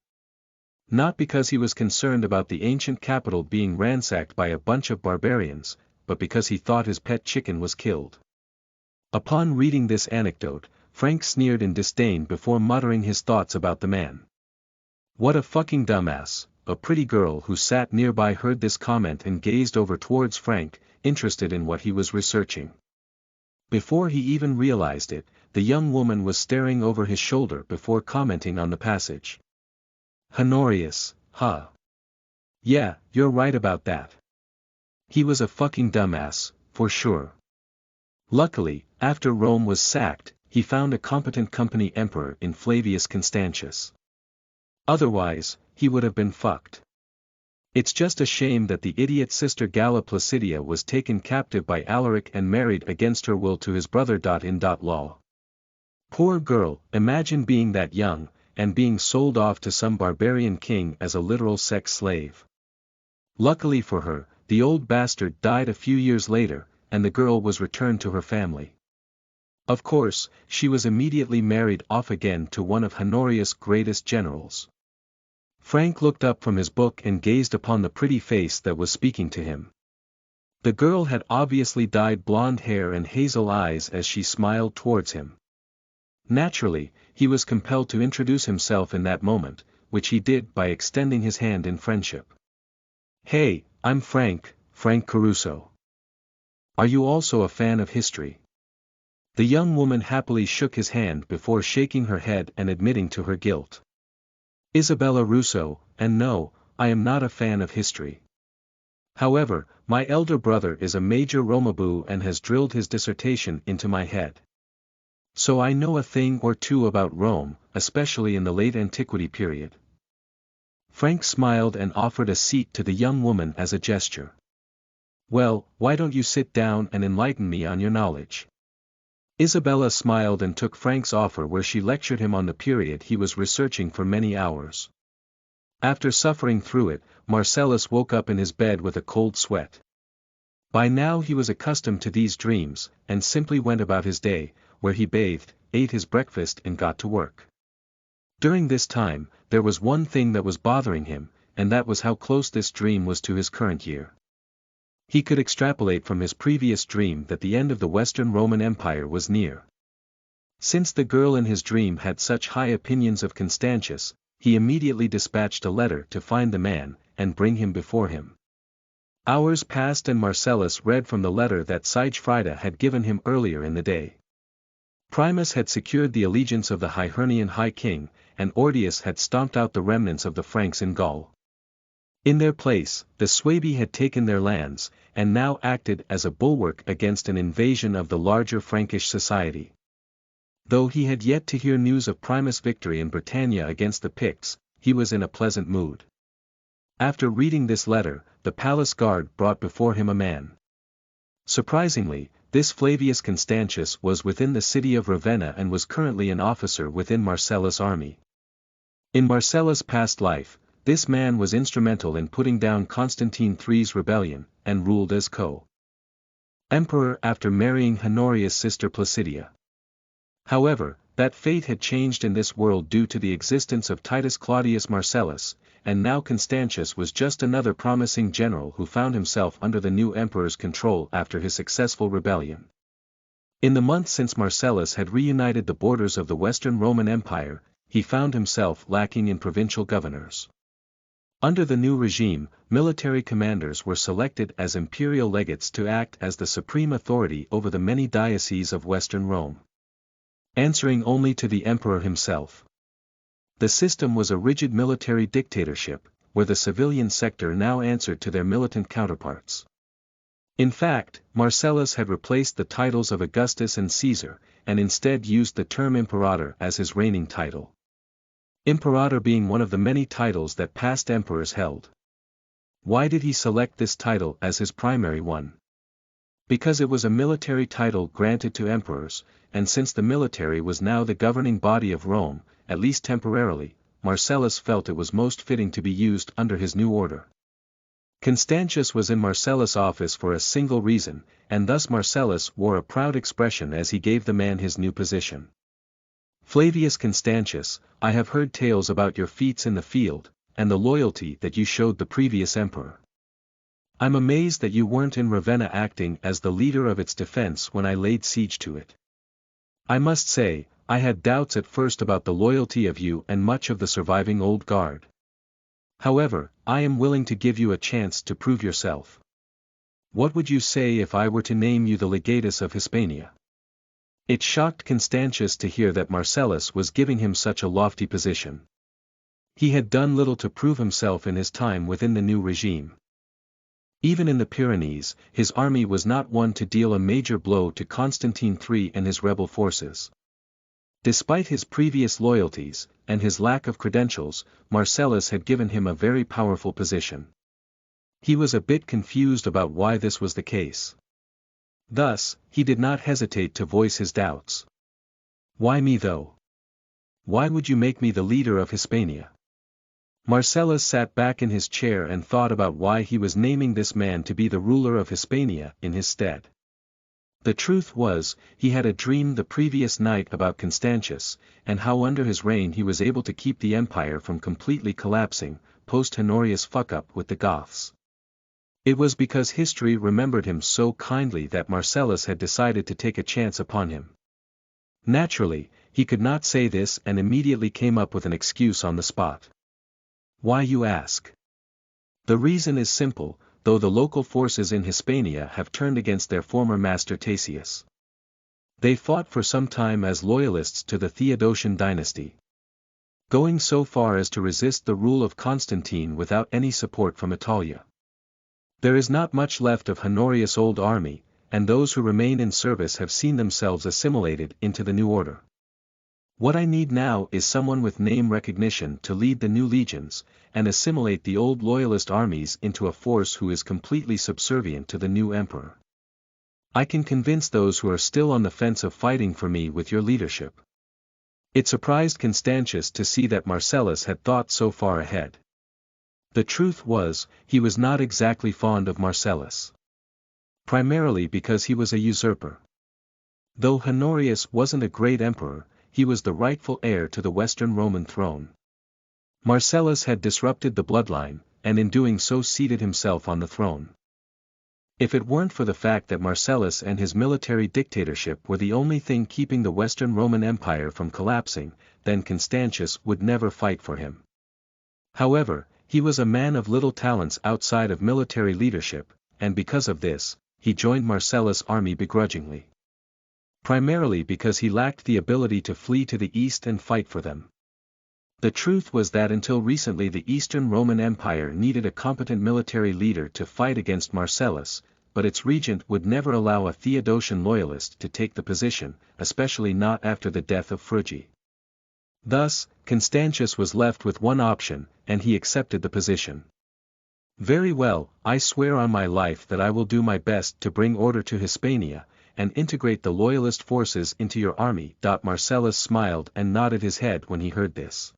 Not because he was concerned about the ancient capital being ransacked by a bunch of barbarians, but because he thought his pet chicken was killed. Upon reading this anecdote, Frank sneered in disdain before muttering his thoughts about the man. "What a fucking dumbass, a pretty girl who sat nearby heard this comment and gazed over towards Frank, interested in what he was researching. Before he even realized it, the young woman was staring over his shoulder before commenting on the passage. Honorius, huh? Yeah, you're right about that. He was a fucking dumbass, for sure. Luckily, after Rome was sacked, he found a competent company emperor in Flavius Constantius. Otherwise, he would have been fucked. It's just a shame that the idiot sister Galla Placidia was taken captive by Alaric and married against her will to his brother. Lol. Poor girl, imagine being that young, and being sold off to some barbarian king as a literal sex slave. Luckily for her, the old bastard died a few years later, and the girl was returned to her family. Of course, she was immediately married off again to one of Honorius' greatest generals. Frank looked up from his book and gazed upon the pretty face that was speaking to him. The girl had obviously dyed blonde hair and hazel eyes as she smiled towards him. Naturally, he was compelled to introduce himself in that moment, which he did by extending his hand in friendship. Hey, I'm Frank Caruso. Are you also a fan of history? The young woman happily shook his hand before shaking her head and admitting to her guilt. Isabella Russo, and no, I am not a fan of history. However, my elder brother is a major Romaboo and has drilled his dissertation into my head. So I know a thing or two about Rome, especially in the late antiquity period. Frank smiled and offered a seat to the young woman as a gesture. Well, why don't you sit down and enlighten me on your knowledge? Isabella smiled and took Frank's offer, where she lectured him on the period he was researching for many hours. After suffering through it, Marcellus woke up in his bed with a cold sweat. By now he was accustomed to these dreams, and simply went about his day, where he bathed, ate his breakfast and got to work. During this time, there was one thing that was bothering him, and that was how close this dream was to his current year. He could extrapolate from his previous dream that the end of the Western Roman Empire was near. Since the girl in his dream had such high opinions of Constantius, he immediately dispatched a letter to find the man, and bring him before him. Hours passed and Marcellus read from the letter that Sigefrida had given him earlier in the day. Primus had secured the allegiance of the Hibernian High King, and Ordius had stomped out the remnants of the Franks in Gaul. In their place, the Suebi had taken their lands, and now acted as a bulwark against an invasion of the larger Frankish society. Though he had yet to hear news of Primus' victory in Britannia against the Picts, he was in a pleasant mood. After reading this letter, the palace guard brought before him a man. Surprisingly, this Flavius Constantius was within the city of Ravenna and was currently an officer within Marcellus' army. In Marcellus' past life, this man was instrumental in putting down Constantine III's rebellion, and ruled as co-emperor after marrying Honorius' sister Placidia. However, that fate had changed in this world due to the existence of Titus Claudius Marcellus, and now Constantius was just another promising general who found himself under the new emperor's control after his successful rebellion. In the months since Marcellus had reunited the borders of the Western Roman Empire, he found himself lacking in provincial governors. Under the new regime, military commanders were selected as imperial legates to act as the supreme authority over the many dioceses of Western Rome, answering only to the emperor himself. The system was a rigid military dictatorship, where the civilian sector now answered to their militant counterparts. In fact, Marcellus had replaced the titles of Augustus and Caesar, and instead used the term imperator as his reigning title. Imperator being one of the many titles that past emperors held. Why did he select this title as his primary one? Because it was a military title granted to emperors, and since the military was now the governing body of Rome, at least temporarily, Marcellus felt it was most fitting to be used under his new order. Constantius was in Marcellus' office for a single reason, and thus Marcellus wore a proud expression as he gave the man his new position. Flavius Constantius, I have heard tales about your feats in the field, and the loyalty that you showed the previous emperor. I'm amazed that you weren't in Ravenna acting as the leader of its defense when I laid siege to it. I must say, I had doubts at first about the loyalty of you and much of the surviving old guard. However, I am willing to give you a chance to prove yourself. What would you say if I were to name you the legatus of Hispania? It shocked Constantius to hear that Marcellus was giving him such a lofty position. He had done little to prove himself in his time within the new regime. Even in the Pyrenees, his army was not one to deal a major blow to Constantine III and his rebel forces. Despite his previous loyalties, and his lack of credentials, Marcellus had given him a very powerful position. He was a bit confused about why this was the case. Thus, he did not hesitate to voice his doubts. Why me though? Why would you make me the leader of Hispania? Marcellus sat back in his chair and thought about why he was naming this man to be the ruler of Hispania in his stead. The truth was, he had a dream the previous night about Constantius, and how under his reign he was able to keep the empire from completely collapsing, post-Honorius fuck-up with the Goths. It was because history remembered him so kindly that Marcellus had decided to take a chance upon him. Naturally, he could not say this and immediately came up with an excuse on the spot. Why, you ask? The reason is simple, though the local forces in Hispania have turned against their former master Tasius. They fought for some time as loyalists to the Theodosian dynasty, going so far as to resist the rule of Constantine without any support from Italia. There is not much left of Honorius' old army, and those who remain in service have seen themselves assimilated into the new order. What I need now is someone with name recognition to lead the new legions, and assimilate the old loyalist armies into a force who is completely subservient to the new emperor. I can convince those who are still on the fence of fighting for me with your leadership. It surprised Constantius to see that Marcellus had thought so far ahead. The truth was, he was not exactly fond of Marcellus. Primarily because he was a usurper. Though Honorius wasn't a great emperor, he was the rightful heir to the Western Roman throne. Marcellus had disrupted the bloodline, and in doing so seated himself on the throne. If it weren't for the fact that Marcellus and his military dictatorship were the only thing keeping the Western Roman Empire from collapsing, then Constantius would never fight for him. However, he was a man of little talents outside of military leadership, and because of this, he joined Marcellus' army begrudgingly. Primarily because he lacked the ability to flee to the east and fight for them. The truth was that until recently the Eastern Roman Empire needed a competent military leader to fight against Marcellus, but its regent would never allow a Theodosian loyalist to take the position, especially not after the death of Frugi. Thus, Constantius was left with one option, and he accepted the position. Very well, I swear on my life that I will do my best to bring order to Hispania, and integrate the loyalist forces into your army. Marcellus smiled and nodded his head when he heard this.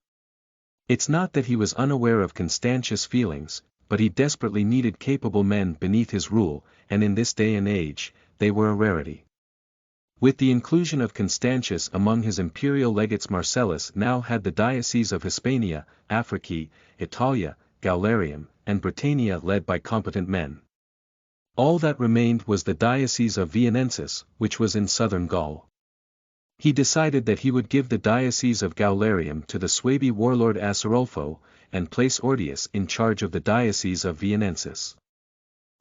It's not that he was unaware of Constantius' feelings, but he desperately needed capable men beneath his rule, and in this day and age, they were a rarity. With the inclusion of Constantius among his imperial legates, Marcellus now had the dioceses of Hispania, Africi, Italia, Gaularium, and Britannia led by competent men. All that remained was the diocese of Vianensis, which was in southern Gaul. He decided that he would give the diocese of Gaularium to the Suebi warlord Acerolfo, and place Ordius in charge of the diocese of Vianensis.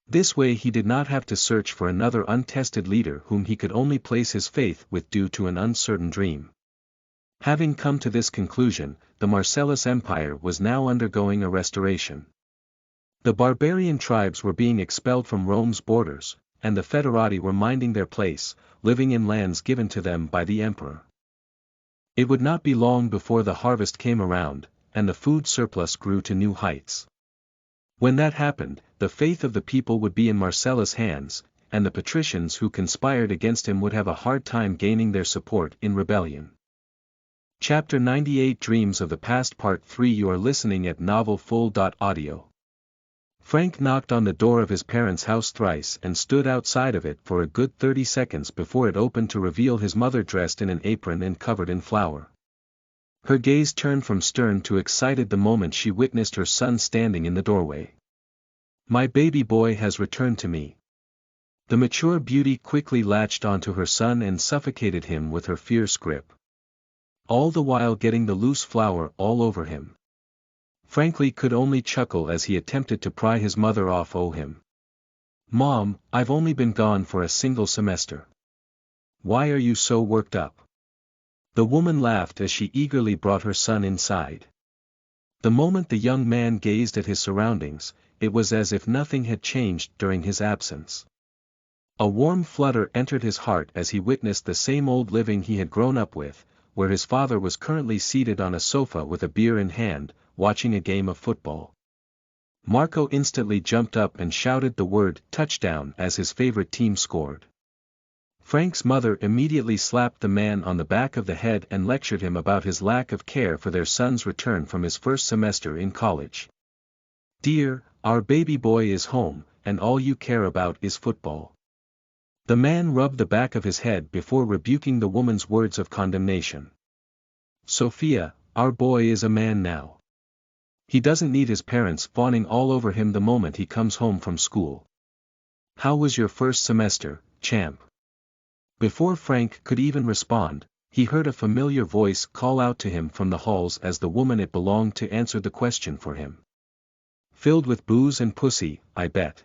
This way he did not have to search for another untested leader whom he could only place his faith with due to an uncertain dream. Having come to this conclusion, the Marcellus Empire was now undergoing a restoration. The barbarian tribes were being expelled from Rome's borders, and the Foederati were minding their place, living in lands given to them by the emperor. It would not be long before the harvest came around, and the food surplus grew to new heights. When that happened, the faith of the people would be in Marcellus' hands, and the patricians who conspired against him would have a hard time gaining their support in rebellion. Chapter 98 Dreams of the Past Part 3 You are listening at novelfull.audio. Frank knocked on the door of his parents' house thrice and stood outside of it for a good 30 seconds before it opened to reveal his mother dressed in an apron and covered in flour. Her gaze turned from stern to excited the moment she witnessed her son standing in the doorway. My baby boy has returned to me. The mature beauty quickly latched onto her son and suffocated him with her fierce grip. All the while getting the loose flour all over him. Frankly could only chuckle as he attempted to pry his mother off him. "Mom, I've only been gone for a single semester. Why are you so worked up?" The woman laughed as she eagerly brought her son inside. The moment the young man gazed at his surroundings, it was as if nothing had changed during his absence. A warm flutter entered his heart as he witnessed the same old living he had grown up with, where his father was currently seated on a sofa with a beer in hand, watching a game of football. Marco instantly jumped up and shouted the word touchdown as his favorite team scored. Frank's mother immediately slapped the man on the back of the head and lectured him about his lack of care for their son's return from his first semester in college. "Dear, our baby boy is home, and all you care about is football." The man rubbed the back of his head before rebuking the woman's words of condemnation. "Sophia, our boy is a man now. He doesn't need his parents fawning all over him the moment he comes home from school. How was your first semester, champ?" Before Frank could even respond, he heard a familiar voice call out to him from the halls as the woman it belonged to answered the question for him. "Filled with booze and pussy, I bet."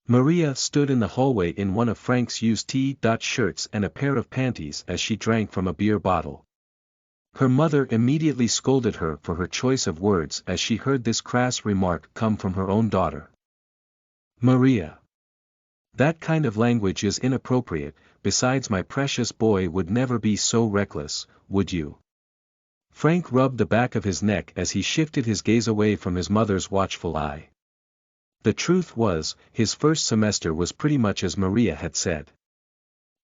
Maria stood in the hallway in one of Frank's used T-shirts and a pair of panties as she drank from a beer bottle. Her mother immediately scolded her for her choice of words as she heard this crass remark come from her own daughter. "Maria, that kind of language is inappropriate, besides my precious boy would never be so reckless, would you?" Frank rubbed the back of his neck as he shifted his gaze away from his mother's watchful eye. The truth was, his first semester was pretty much as Maria had said.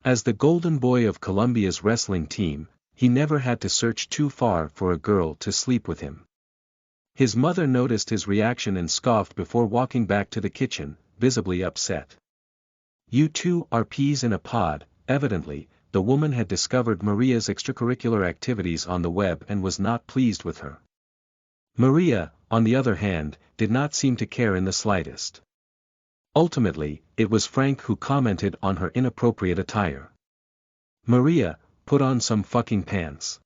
As the golden boy of Columbia's wrestling team, he never had to search too far for a girl to sleep with him. His mother noticed his reaction and scoffed before walking back to the kitchen, visibly upset. "You two are peas in a pod." Evidently, the woman had discovered Maria's extracurricular activities on the web and was not pleased with her. Maria, on the other hand, did not seem to care in the slightest. Ultimately, it was Frank who commented on her inappropriate attire. "Maria, put on some fucking pants.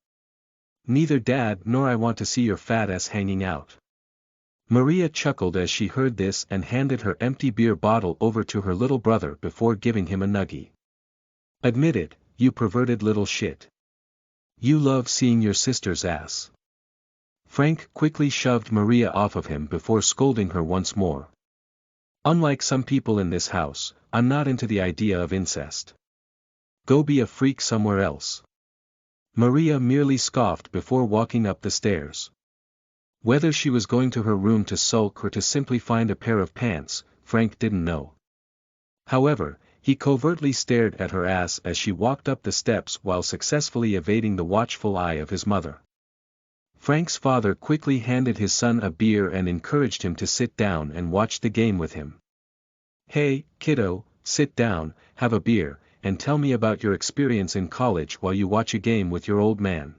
Neither Dad nor I want to see your fat ass hanging out." Maria chuckled as she heard this and handed her empty beer bottle over to her little brother before giving him a nuggie. "Admit it, you perverted little shit. You love seeing your sister's ass." Frank quickly shoved Maria off of him before scolding her once more. "Unlike some people in this house, I'm not into the idea of incest. Go be a freak somewhere else." Maria merely scoffed before walking up the stairs. Whether she was going to her room to sulk or to simply find a pair of pants, Frank didn't know. However, he covertly stared at her ass as she walked up the steps while successfully evading the watchful eye of his mother. Frank's father quickly handed his son a beer and encouraged him to sit down and watch the game with him. "Hey, kiddo, sit down, have a beer, and tell me about your experience in college while you watch a game with your old man."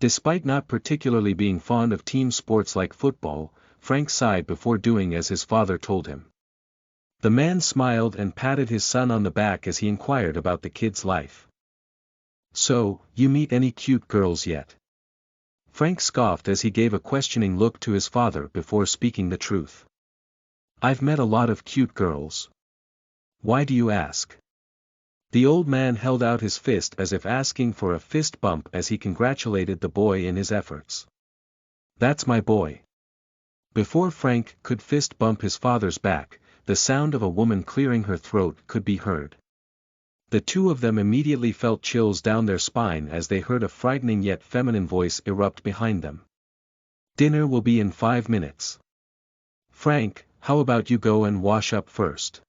Despite not particularly being fond of team sports like football, Frank sighed before doing as his father told him. The man smiled and patted his son on the back as he inquired about the kid's life. "So, you meet any cute girls yet?" Frank scoffed as he gave a questioning look to his father before speaking the truth. "I've met a lot of cute girls. Why do you ask?" The old man held out his fist as if asking for a fist bump as he congratulated the boy in his efforts. "That's my boy." Before Frank could fist bump his father's back, the sound of a woman clearing her throat could be heard. The two of them immediately felt chills down their spine as they heard a frightening yet feminine voice erupt behind them. "Dinner will be in 5 minutes. Frank, how about you go and wash up first?"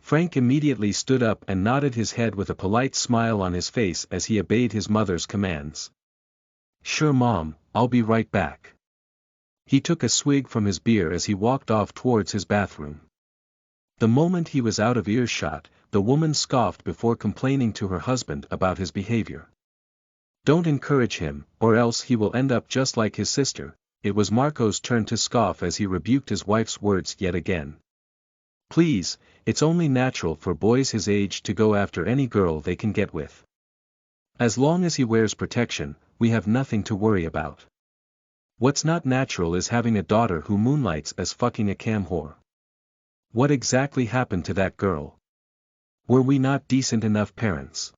Frank immediately stood up and nodded his head with a polite smile on his face as he obeyed his mother's commands. "Sure Mom, I'll be right back." He took a swig from his beer as he walked off towards his bathroom. The moment he was out of earshot, the woman scoffed before complaining to her husband about his behavior. "Don't encourage him, or else he will end up just like his sister." It was Marco's turn to scoff as he rebuked his wife's words yet again. "Please, it's only natural for boys his age to go after any girl they can get with. As long as he wears protection, we have nothing to worry about." What's not natural is having a daughter who moonlights as fucking a cam whore. What exactly happened to that girl? Were we not decent enough parents?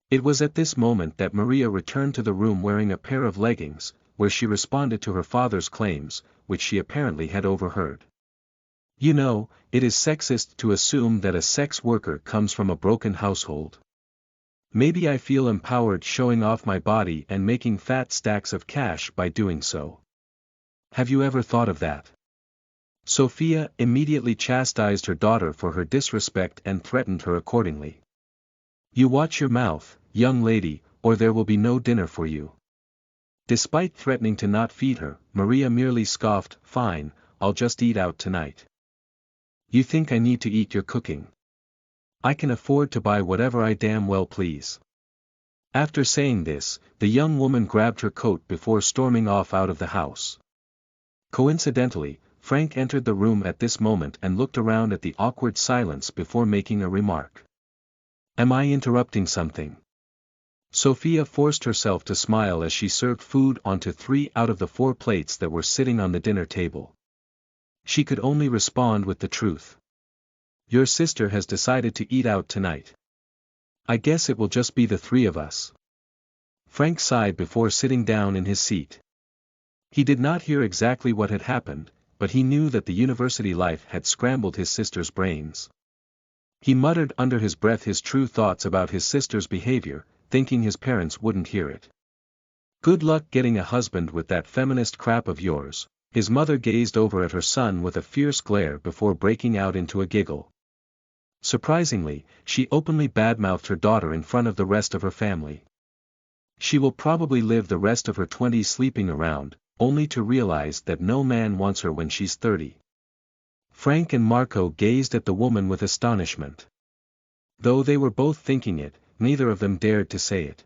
It was at this moment that Maria returned to the room wearing a pair of leggings, where she responded to her father's claims, which she apparently had overheard. You know, it is sexist to assume that a sex worker comes from a broken household. Maybe I feel empowered showing off my body and making fat stacks of cash by doing so. Have you ever thought of that? Sophia immediately chastised her daughter for her disrespect and threatened her accordingly. You watch your mouth, young lady, or there will be no dinner for you. Despite threatening to not feed her, Maria merely scoffed, fine, I'll just eat out tonight. You think I need to eat your cooking? I can afford to buy whatever I damn well please. After saying this, the young woman grabbed her coat before storming off out of the house. Coincidentally, Frank entered the room at this moment and looked around at the awkward silence before making a remark. Am I interrupting something? Sophia forced herself to smile as she served food onto 3 out of the 4 plates that were sitting on the dinner table. She could only respond with the truth. Your sister has decided to eat out tonight. I guess it will just be the 3 of us. Frank sighed before sitting down in his seat. He did not hear exactly what had happened, but he knew that the university life had scrambled his sister's brains. He muttered under his breath his true thoughts about his sister's behavior, thinking his parents wouldn't hear it. Good luck getting a husband with that feminist crap of yours. His mother gazed over at her son with a fierce glare before breaking out into a giggle. Surprisingly, she openly badmouthed her daughter in front of the rest of her family. She will probably live the rest of her 20s sleeping around, only to realize that no man wants her when she's 30. Frank and Marco gazed at the woman with astonishment. Though they were both thinking it, neither of them dared to say it.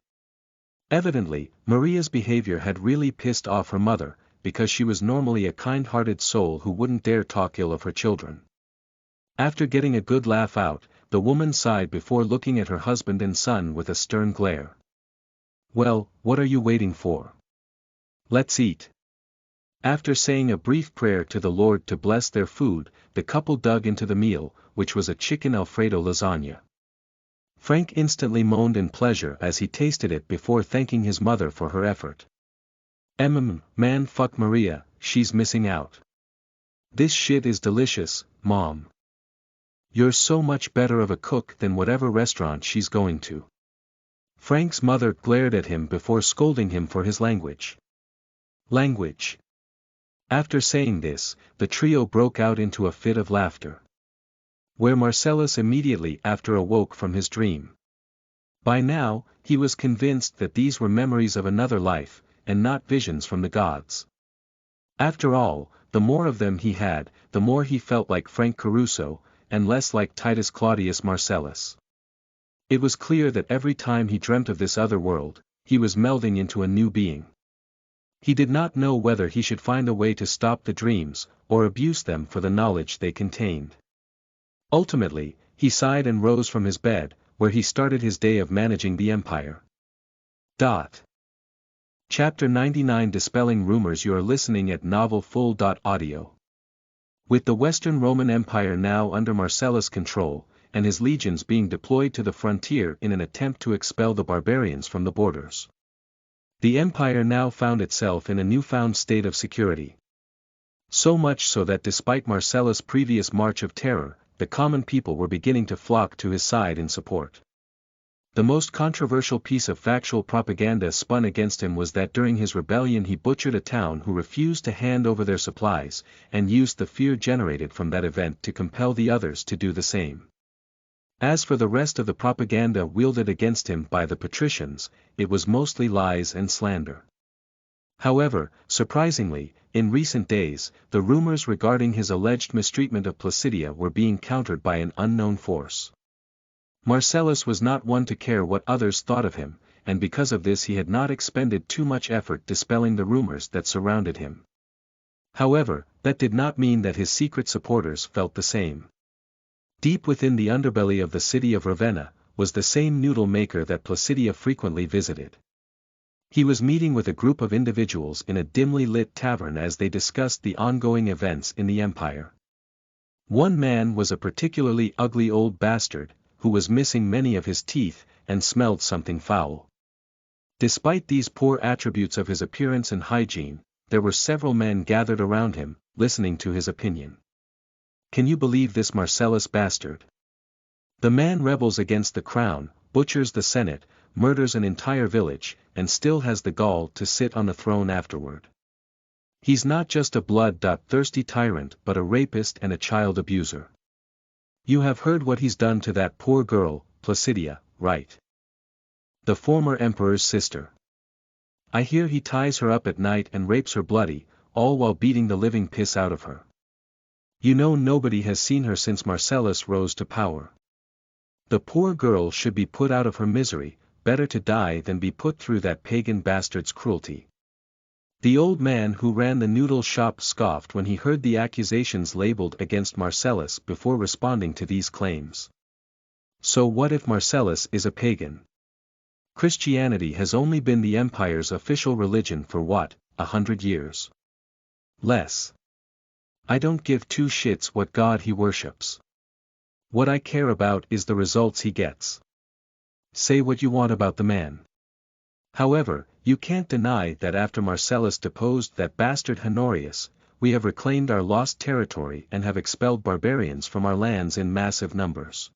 Evidently, Maria's behavior had really pissed off her mother, because she was normally a kind-hearted soul who wouldn't dare talk ill of her children. After getting a good laugh out, the woman sighed before looking at her husband and son with a stern glare. Well, what are you waiting for? Let's eat. After saying a brief prayer to the Lord to bless their food, the couple dug into the meal, which was a chicken Alfredo lasagna. Frank instantly moaned in pleasure as he tasted it before thanking his mother for her effort. Man, fuck Maria, she's missing out. This shit is delicious, Mom. You're so much better of a cook than whatever restaurant she's going to. Frank's mother glared at him before scolding him for his language. After saying this, the trio broke out into a fit of laughter. Where Marcellus immediately after awoke from his dream. By now, he was convinced that these were memories of another life, and not visions from the gods. After all, the more of them he had, the more he felt like Frank Caruso, and less like Titus Claudius Marcellus. It was clear that every time he dreamt of this other world, he was melding into a new being. He did not know whether he should find a way to stop the dreams, or abuse them for the knowledge they contained. Ultimately, he sighed and rose from his bed, where he started his day of managing the empire. Chapter 99 Dispelling Rumors. You are listening at novelfull.audio. With the Western Roman Empire now under Marcellus' control, and his legions being deployed to the frontier in an attempt to expel the barbarians from the borders. The empire now found itself in a newfound state of security. So much so that despite Marcellus' previous march of terror, the common people were beginning to flock to his side in support. The most controversial piece of factual propaganda spun against him was that during his rebellion he butchered a town who refused to hand over their supplies, and used the fear generated from that event to compel the others to do the same. As for the rest of the propaganda wielded against him by the patricians, it was mostly lies and slander. However, surprisingly, in recent days, the rumors regarding his alleged mistreatment of Placidia were being countered by an unknown force. Marcellus was not one to care what others thought of him, and because of this he had not expended too much effort dispelling the rumors that surrounded him. However, that did not mean that his secret supporters felt the same. Deep within the underbelly of the city of Ravenna, was the same noodle maker that Placidia frequently visited. He was meeting with a group of individuals in a dimly lit tavern as they discussed the ongoing events in the empire. One man was a particularly ugly old bastard, who was missing many of his teeth, and smelled something foul. Despite these poor attributes of his appearance and hygiene, there were several men gathered around him, listening to his opinion. Can you believe this Marcellus bastard? The man rebels against the crown, butchers the Senate, murders an entire village, and still has the gall to sit on the throne afterward. He's not just a blood-thirsty tyrant but a rapist and a child abuser. You have heard what he's done to that poor girl, Placidia, right? The former emperor's sister. I hear he ties her up at night and rapes her bloody, all while beating the living piss out of her. You know nobody has seen her since Marcellus rose to power. The poor girl should be put out of her misery, better to die than be put through that pagan bastard's cruelty. The old man who ran the noodle shop scoffed when he heard the accusations labeled against Marcellus before responding to these claims. So what if Marcellus is a pagan? Christianity has only been the empire's official religion for what, 100 years? Less. I don't give two shits what God he worships. What I care about is the results he gets. Say what you want about the man. However, you can't deny that after Marcellus deposed that bastard Honorius, we have reclaimed our lost territory and have expelled barbarians from our lands in massive numbers.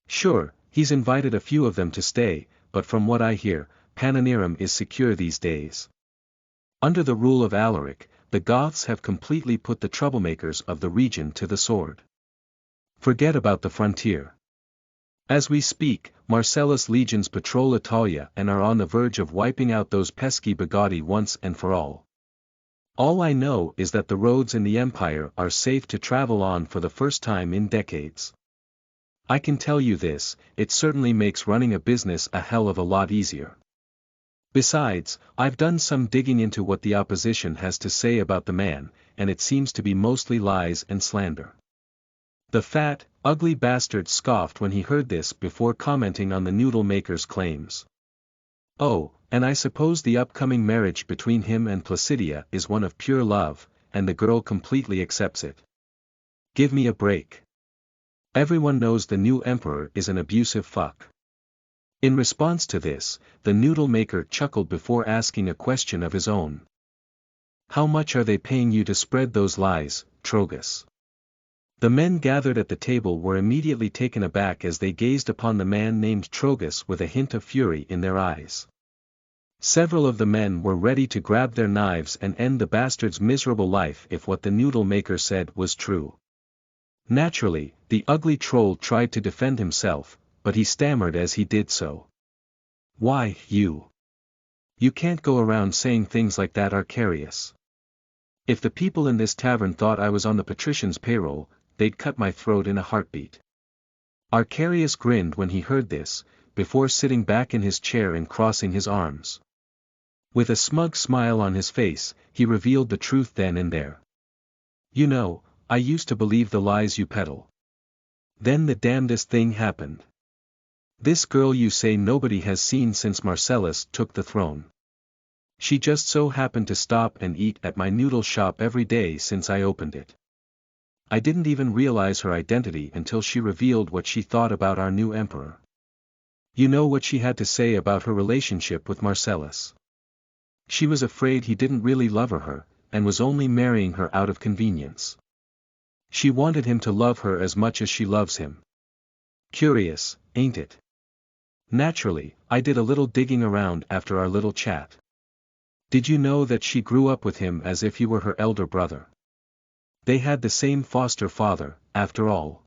Sure, he's invited a few of them to stay, but from what I hear, Pannonerum is secure these days. Under the rule of Alaric, the Goths have completely put the troublemakers of the region to the sword. Forget about the frontier. As we speak, Marcellus' legions patrol Italia and are on the verge of wiping out those pesky Bigoti once and for all. All I know is that the roads in the empire are safe to travel on for the first time in decades. I can tell you this, it certainly makes running a business a hell of a lot easier. Besides, I've done some digging into what the opposition has to say about the man, and it seems to be mostly lies and slander. The fat, ugly bastard scoffed when he heard this before commenting on the noodle maker's claims. Oh, and I suppose the upcoming marriage between him and Placidia is one of pure love, and the girl completely accepts it. Give me a break. Everyone knows the new emperor is an abusive fuck. In response to this, the noodle maker chuckled before asking a question of his own. How much are they paying you to spread those lies, Trogus? The men gathered at the table were immediately taken aback as they gazed upon the man named Trogus with a hint of fury in their eyes. Several of the men were ready to grab their knives and end the bastard's miserable life if what the noodle maker said was true. Naturally, the ugly troll tried to defend himself, but he stammered as he did so. Why, you can't go around saying things like that, Arcarius. If the people in this tavern thought I was on the patrician's payroll, they'd cut my throat in a heartbeat. Arcarius grinned when he heard this, before sitting back in his chair and crossing his arms. With a smug smile on his face, he revealed the truth then and there. You know, I used to believe the lies you peddle. Then the damnedest thing happened. This girl you say nobody has seen since Marcellus took the throne. She just so happened to stop and eat at my noodle shop every day since I opened it. I didn't even realize her identity until she revealed what she thought about our new emperor. You know what she had to say about her relationship with Marcellus? She was afraid he didn't really love her, and was only marrying her out of convenience. She wanted him to love her as much as she loves him. Curious, ain't it? Naturally, I did a little digging around after our little chat. Did you know that she grew up with him as if he were her elder brother? They had the same foster father, after all.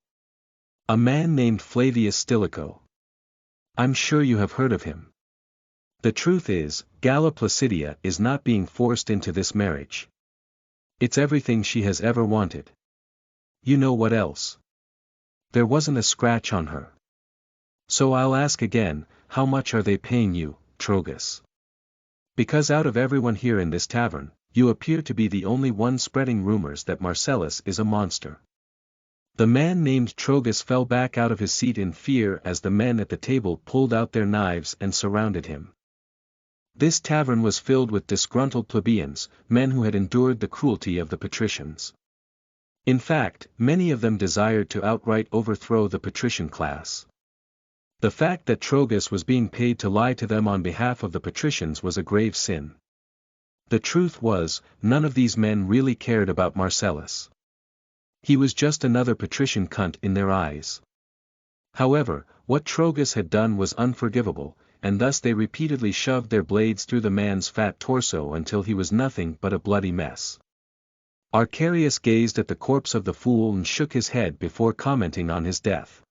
A man named Flavius Stilicho. I'm sure you have heard of him. The truth is, Galla Placidia is not being forced into this marriage. It's everything she has ever wanted. You know what else? There wasn't a scratch on her. So I'll ask again, how much are they paying you, Trogus? Because out of everyone here in this tavern, you appear to be the only one spreading rumors that Marcellus is a monster. The man named Trogus fell back out of his seat in fear as the men at the table pulled out their knives and surrounded him. This tavern was filled with disgruntled plebeians, men who had endured the cruelty of the patricians. In fact, many of them desired to outright overthrow the patrician class. The fact that Trogus was being paid to lie to them on behalf of the patricians was a grave sin. The truth was, none of these men really cared about Marcellus. He was just another patrician cunt in their eyes. However, what Trogus had done was unforgivable, and thus they repeatedly shoved their blades through the man's fat torso until he was nothing but a bloody mess. Arcarius gazed at the corpse of the fool and shook his head before commenting on his death.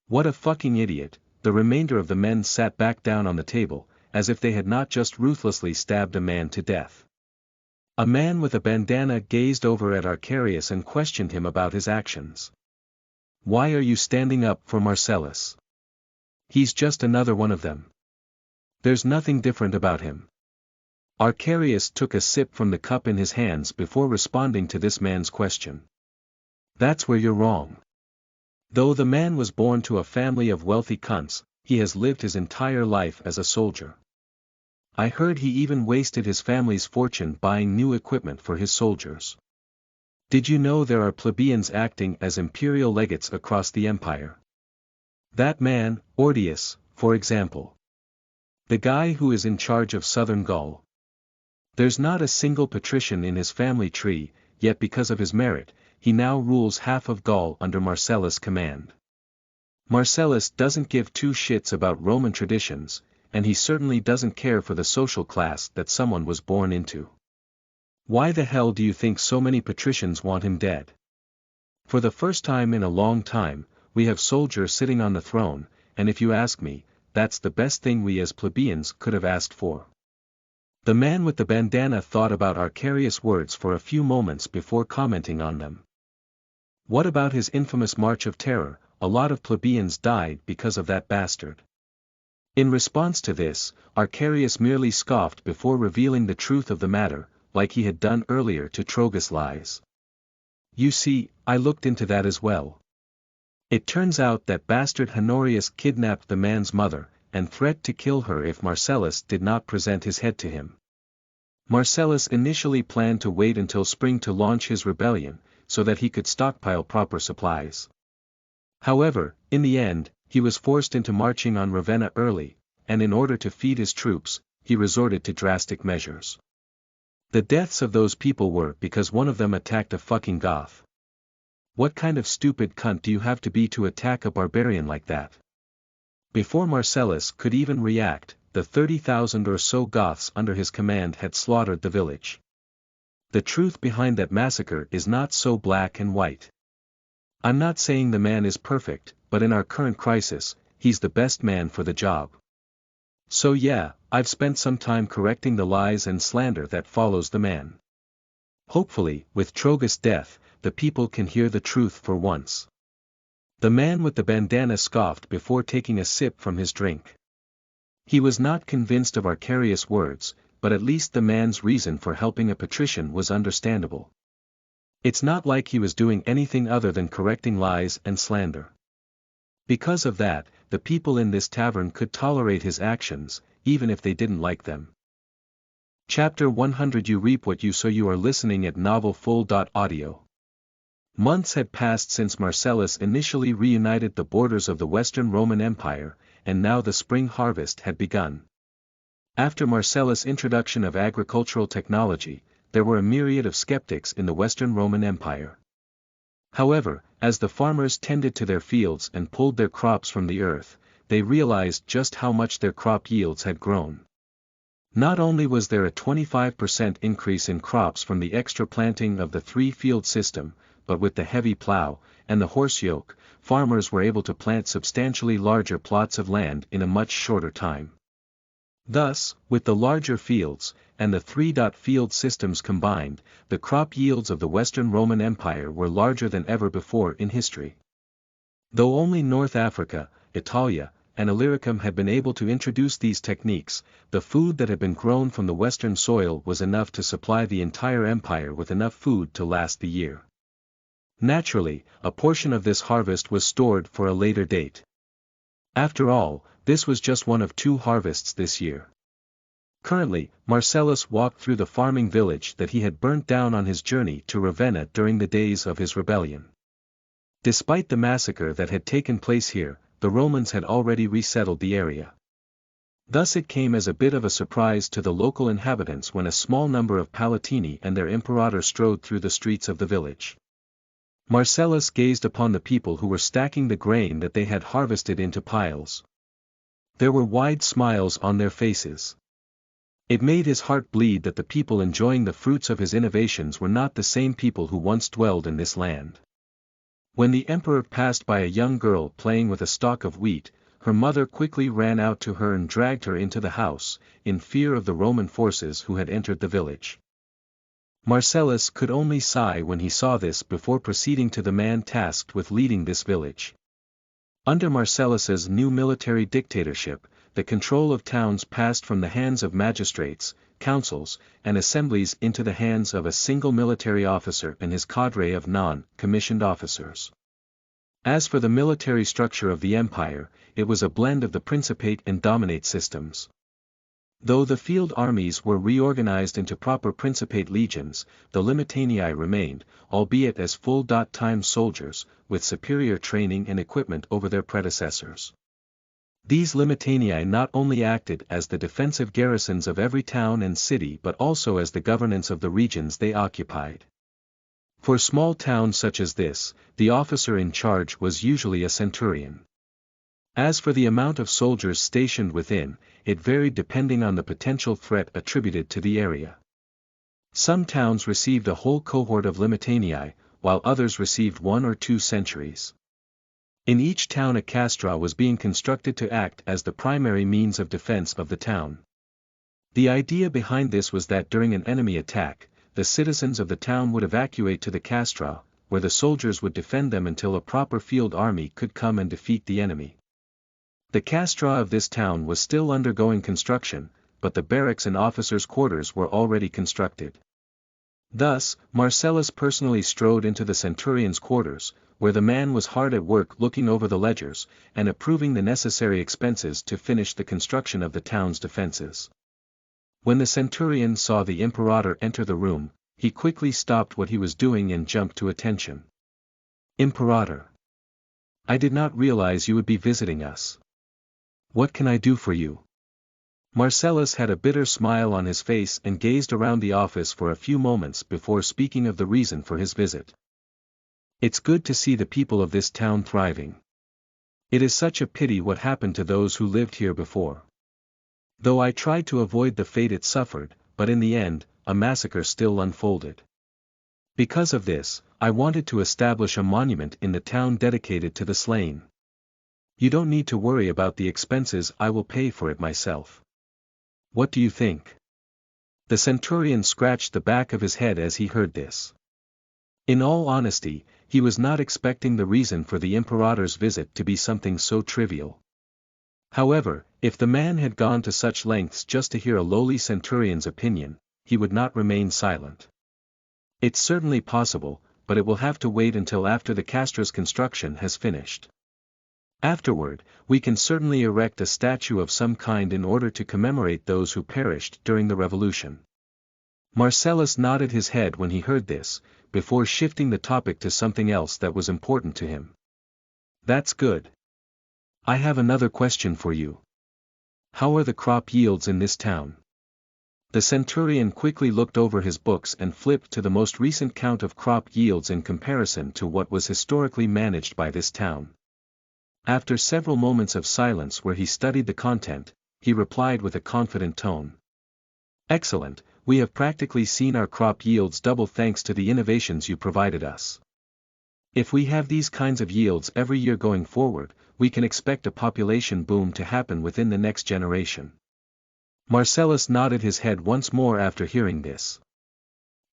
What a fucking idiot. The remainder of the men sat back down on the table, as if they had not just ruthlessly stabbed a man to death. A man with a bandana gazed over at Arcarius and questioned him about his actions. Why are you standing up for Marcellus? He's just another one of them. There's nothing different about him. Arcarius took a sip from the cup in his hands before responding to this man's question. That's where you're wrong. Though the man was born to a family of wealthy cunts, he has lived his entire life as a soldier. I heard he even wasted his family's fortune buying new equipment for his soldiers. Did you know there are plebeians acting as imperial legates across the empire? That man, Ordius, for example. The guy who is in charge of southern Gaul. There's not a single patrician in his family tree, yet because of his merit, he now rules half of Gaul under Marcellus' command. Marcellus doesn't give two shits about Roman traditions, and he certainly doesn't care for the social class that someone was born into. Why the hell do you think so many patricians want him dead? For the first time in a long time, we have soldiers sitting on the throne, and if you ask me, that's the best thing we as plebeians could have asked for. The man with the bandana thought about Arcarius' words for a few moments before commenting on them. What about his infamous March of Terror? A lot of plebeians died because of that bastard. In response to this, Arcarius merely scoffed before revealing the truth of the matter, like he had done earlier to Trogus' lies. You see, I looked into that as well. It turns out that bastard Honorius kidnapped the man's mother, and threatened to kill her if Marcellus did not present his head to him. Marcellus initially planned to wait until spring to launch his rebellion, so that he could stockpile proper supplies. However, in the end, he was forced into marching on Ravenna early, and in order to feed his troops, he resorted to drastic measures. The deaths of those people were because one of them attacked a fucking Goth. What kind of stupid cunt do you have to be to attack a barbarian like that? Before Marcellus could even react, the 30,000 or so Goths under his command had slaughtered the village. The truth behind that massacre is not so black and white. I'm not saying the man is perfect, but in our current crisis, he's the best man for the job. So yeah, I've spent some time correcting the lies and slander that follows the man. Hopefully, with Trogus' death, the people can hear the truth for once. The man with the bandana scoffed before taking a sip from his drink. He was not convinced of Arcarius' words, but at least the man's reason for helping a patrician was understandable. It's not like he was doing anything other than correcting lies and slander. Because of that, the people in this tavern could tolerate his actions, even if they didn't like them. Chapter 100. You reap what you sow. You are listening at novelfull.audio. Months had passed since Marcellus initially reunited the borders of the Western Roman Empire, and now the spring harvest had begun. After Marcellus' introduction of agricultural technology, there were a myriad of skeptics in the Western Roman Empire. However, as the farmers tended to their fields and pulled their crops from the earth, they realized just how much their crop yields had grown. Not only was there a 25% increase in crops from the extra planting of the three-field system, but with the heavy plow and the horse yoke, farmers were able to plant substantially larger plots of land in a much shorter time. Thus, with the larger fields, and the three-field systems combined, the crop yields of the Western Roman Empire were larger than ever before in history. Though only North Africa, Italia, and Illyricum had been able to introduce these techniques, the food that had been grown from the western soil was enough to supply the entire empire with enough food to last the year. Naturally, a portion of this harvest was stored for a later date. After all, this was just one of two harvests this year. Currently, Marcellus walked through the farming village that he had burnt down on his journey to Ravenna during the days of his rebellion. Despite the massacre that had taken place here, the Romans had already resettled the area. Thus it came as a bit of a surprise to the local inhabitants when a small number of Palatini and their imperator strode through the streets of the village. Marcellus gazed upon the people who were stacking the grain that they had harvested into piles. There were wide smiles on their faces. It made his heart bleed that the people enjoying the fruits of his innovations were not the same people who once dwelled in this land. When the emperor passed by a young girl playing with a stalk of wheat, her mother quickly ran out to her and dragged her into the house, in fear of the Roman forces who had entered the village. Marcellus could only sigh when he saw this before proceeding to the man tasked with leading this village. Under Marcellus's new military dictatorship, the control of towns passed from the hands of magistrates, councils, and assemblies into the hands of a single military officer and his cadre of non-commissioned officers. As for the military structure of the empire, it was a blend of the Principate and Dominate systems. Though the field armies were reorganized into proper Principate legions, the Limitanii remained, albeit as full-time soldiers, with superior training and equipment over their predecessors. These Limitanii not only acted as the defensive garrisons of every town and city but also as the governance of the regions they occupied. For small towns such as this, the officer in charge was usually a centurion. As for the amount of soldiers stationed within, it varied depending on the potential threat attributed to the area. Some towns received a whole cohort of Limitanii, while others received 1 or 2 centuries. In each town a castra was being constructed to act as the primary means of defense of the town. The idea behind this was that during an enemy attack, the citizens of the town would evacuate to the castra, where the soldiers would defend them until a proper field army could come and defeat the enemy. The castra of this town was still undergoing construction, but the barracks and officers' quarters were already constructed. Thus, Marcellus personally strode into the centurion's quarters, where the man was hard at work looking over the ledgers, and approving the necessary expenses to finish the construction of the town's defenses. When the centurion saw the imperator enter the room, he quickly stopped what he was doing and jumped to attention. "Imperator! I did not realize you would be visiting us. What can I do for you?" Marcellus had a bitter smile on his face and gazed around the office for a few moments before speaking of the reason for his visit. "It's good to see the people of this town thriving. It is such a pity what happened to those who lived here before. Though I tried to avoid the fate it suffered, but in the end, a massacre still unfolded. Because of this, I wanted to establish a monument in the town dedicated to the slain. You don't need to worry about the expenses, I will pay for it myself. What do you think?" The centurion scratched the back of his head as he heard this. In all honesty, he was not expecting the reason for the imperator's visit to be something so trivial. However, if the man had gone to such lengths just to hear a lowly centurion's opinion, he would not remain silent. "It's certainly possible, but it will have to wait until after the castra's construction has finished. Afterward, we can certainly erect a statue of some kind in order to commemorate those who perished during the revolution." Marcellus nodded his head when he heard this, before shifting the topic to something else that was important to him. "That's good. I have another question for you. How are the crop yields in this town?" The centurion quickly looked over his books and flipped to the most recent count of crop yields in comparison to what was historically managed by this town. After several moments of silence where he studied the content, he replied with a confident tone. "Excellent, we have practically seen our crop yields double thanks to the innovations you provided us. If we have these kinds of yields every year going forward, we can expect a population boom to happen within the next generation." Marcellus nodded his head once more after hearing this.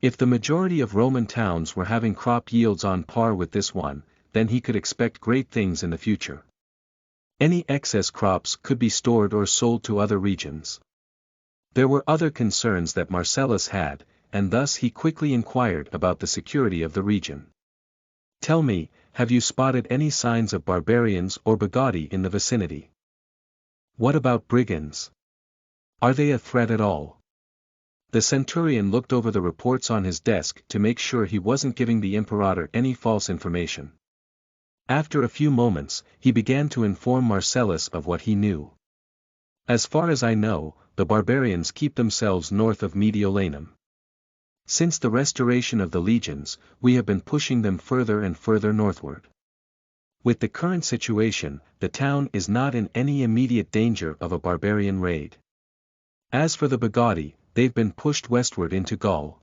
If the majority of Roman towns were having crop yields on par with this one, then he could expect great things in the future. Any excess crops could be stored or sold to other regions. There were other concerns that Marcellus had, and thus he quickly inquired about the security of the region. "Tell me, have you spotted any signs of barbarians or bigoti in the vicinity? What about brigands? Are they a threat at all? The centurion looked over the reports on his desk to make sure he wasn't giving the imperator any false information. After a few moments, he began to inform Marcellus of what he knew. As far as I know, the barbarians keep themselves north of Mediolanum. Since the restoration of the legions, we have been pushing them further and further northward. With the current situation, the town is not in any immediate danger of a barbarian raid. As for the Bogati, they've been pushed westward into Gaul.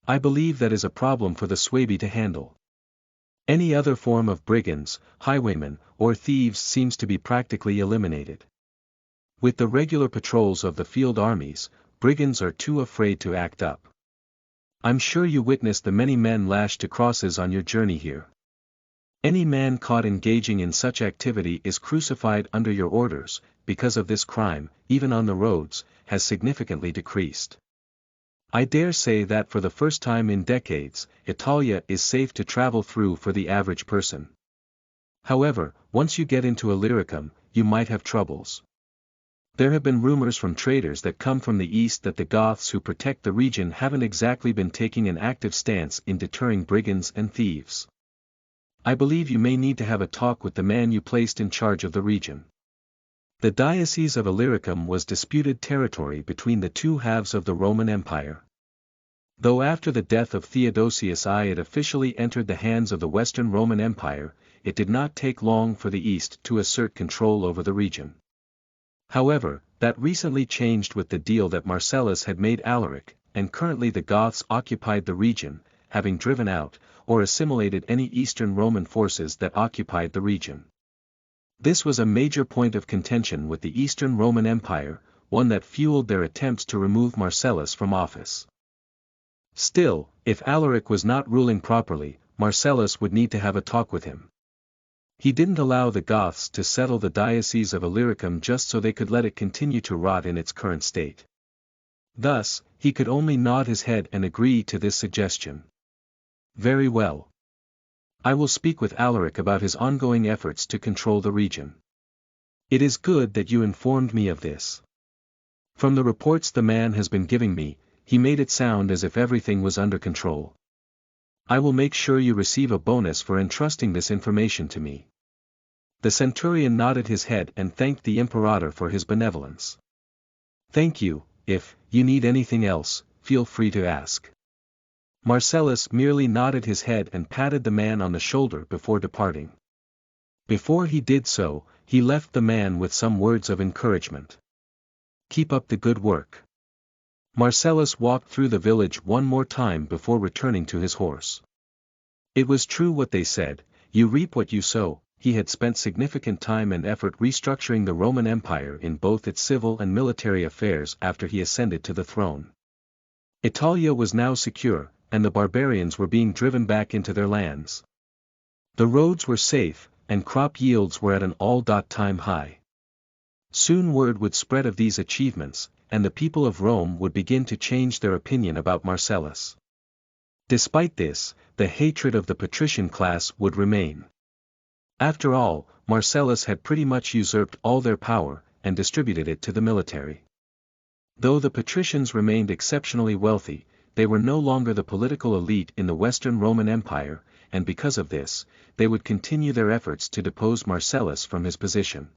I believe that is a problem for the Suebi to handle. Any other form of brigands, highwaymen, or thieves seems to be practically eliminated. With the regular patrols of the field armies, brigands are too afraid to act up. I'm sure you witnessed the many men lashed to crosses on your journey here. Any man caught engaging in such activity is crucified under your orders. Because of this crime, even on the roads, has significantly decreased. I dare say that for the first time in decades, Italia is safe to travel through for the average person. However, once you get into Illyricum, you might have troubles. There have been rumors from traders that come from the east that the Goths who protect the region haven't exactly been taking an active stance in deterring brigands and thieves. I believe you may need to have a talk with the man you placed in charge of the region. The Diocese of Illyricum was disputed territory between the two halves of the Roman Empire. Though after the death of Theodosius I it officially entered the hands of the Western Roman Empire, it did not take long for the East to assert control over the region. However, that recently changed with the deal that Marcellus had made Alaric, and currently the Goths occupied the region, having driven out, or assimilated any Eastern Roman forces that occupied the region. This was a major point of contention with the Eastern Roman Empire, one that fueled their attempts to remove Marcellus from office. Still, if Alaric was not ruling properly, Marcellus would need to have a talk with him. He didn't allow the Goths to settle the Diocese of Illyricum just so they could let it continue to rot in its current state. Thus, he could only nod his head and agree to this suggestion. Very well. I will speak with Alaric about his ongoing efforts to control the region. It is good that you informed me of this. From the reports the man has been giving me, he made it sound as if everything was under control. I will make sure you receive a bonus for entrusting this information to me. The centurion nodded his head and thanked the imperator for his benevolence. Thank you. If you need anything else, feel free to ask. Marcellus merely nodded his head and patted the man on the shoulder before departing. Before he did so, he left the man with some words of encouragement. Keep up the good work. Marcellus walked through the village one more time before returning to his horse. It was true what they said, you reap what you sow. He had spent significant time and effort restructuring the Roman Empire in both its civil and military affairs after he ascended to the throne. Italia was now secure, and the barbarians were being driven back into their lands. The roads were safe, and crop yields were at an all-time high. Soon word would spread of these achievements, and the people of Rome would begin to change their opinion about Marcellus. Despite this, the hatred of the patrician class would remain. After all, Marcellus had pretty much usurped all their power, and distributed it to the military. Though the patricians remained exceptionally wealthy, they were no longer the political elite in the Western Roman Empire, and because of this, they would continue their efforts to depose Marcellus from his position.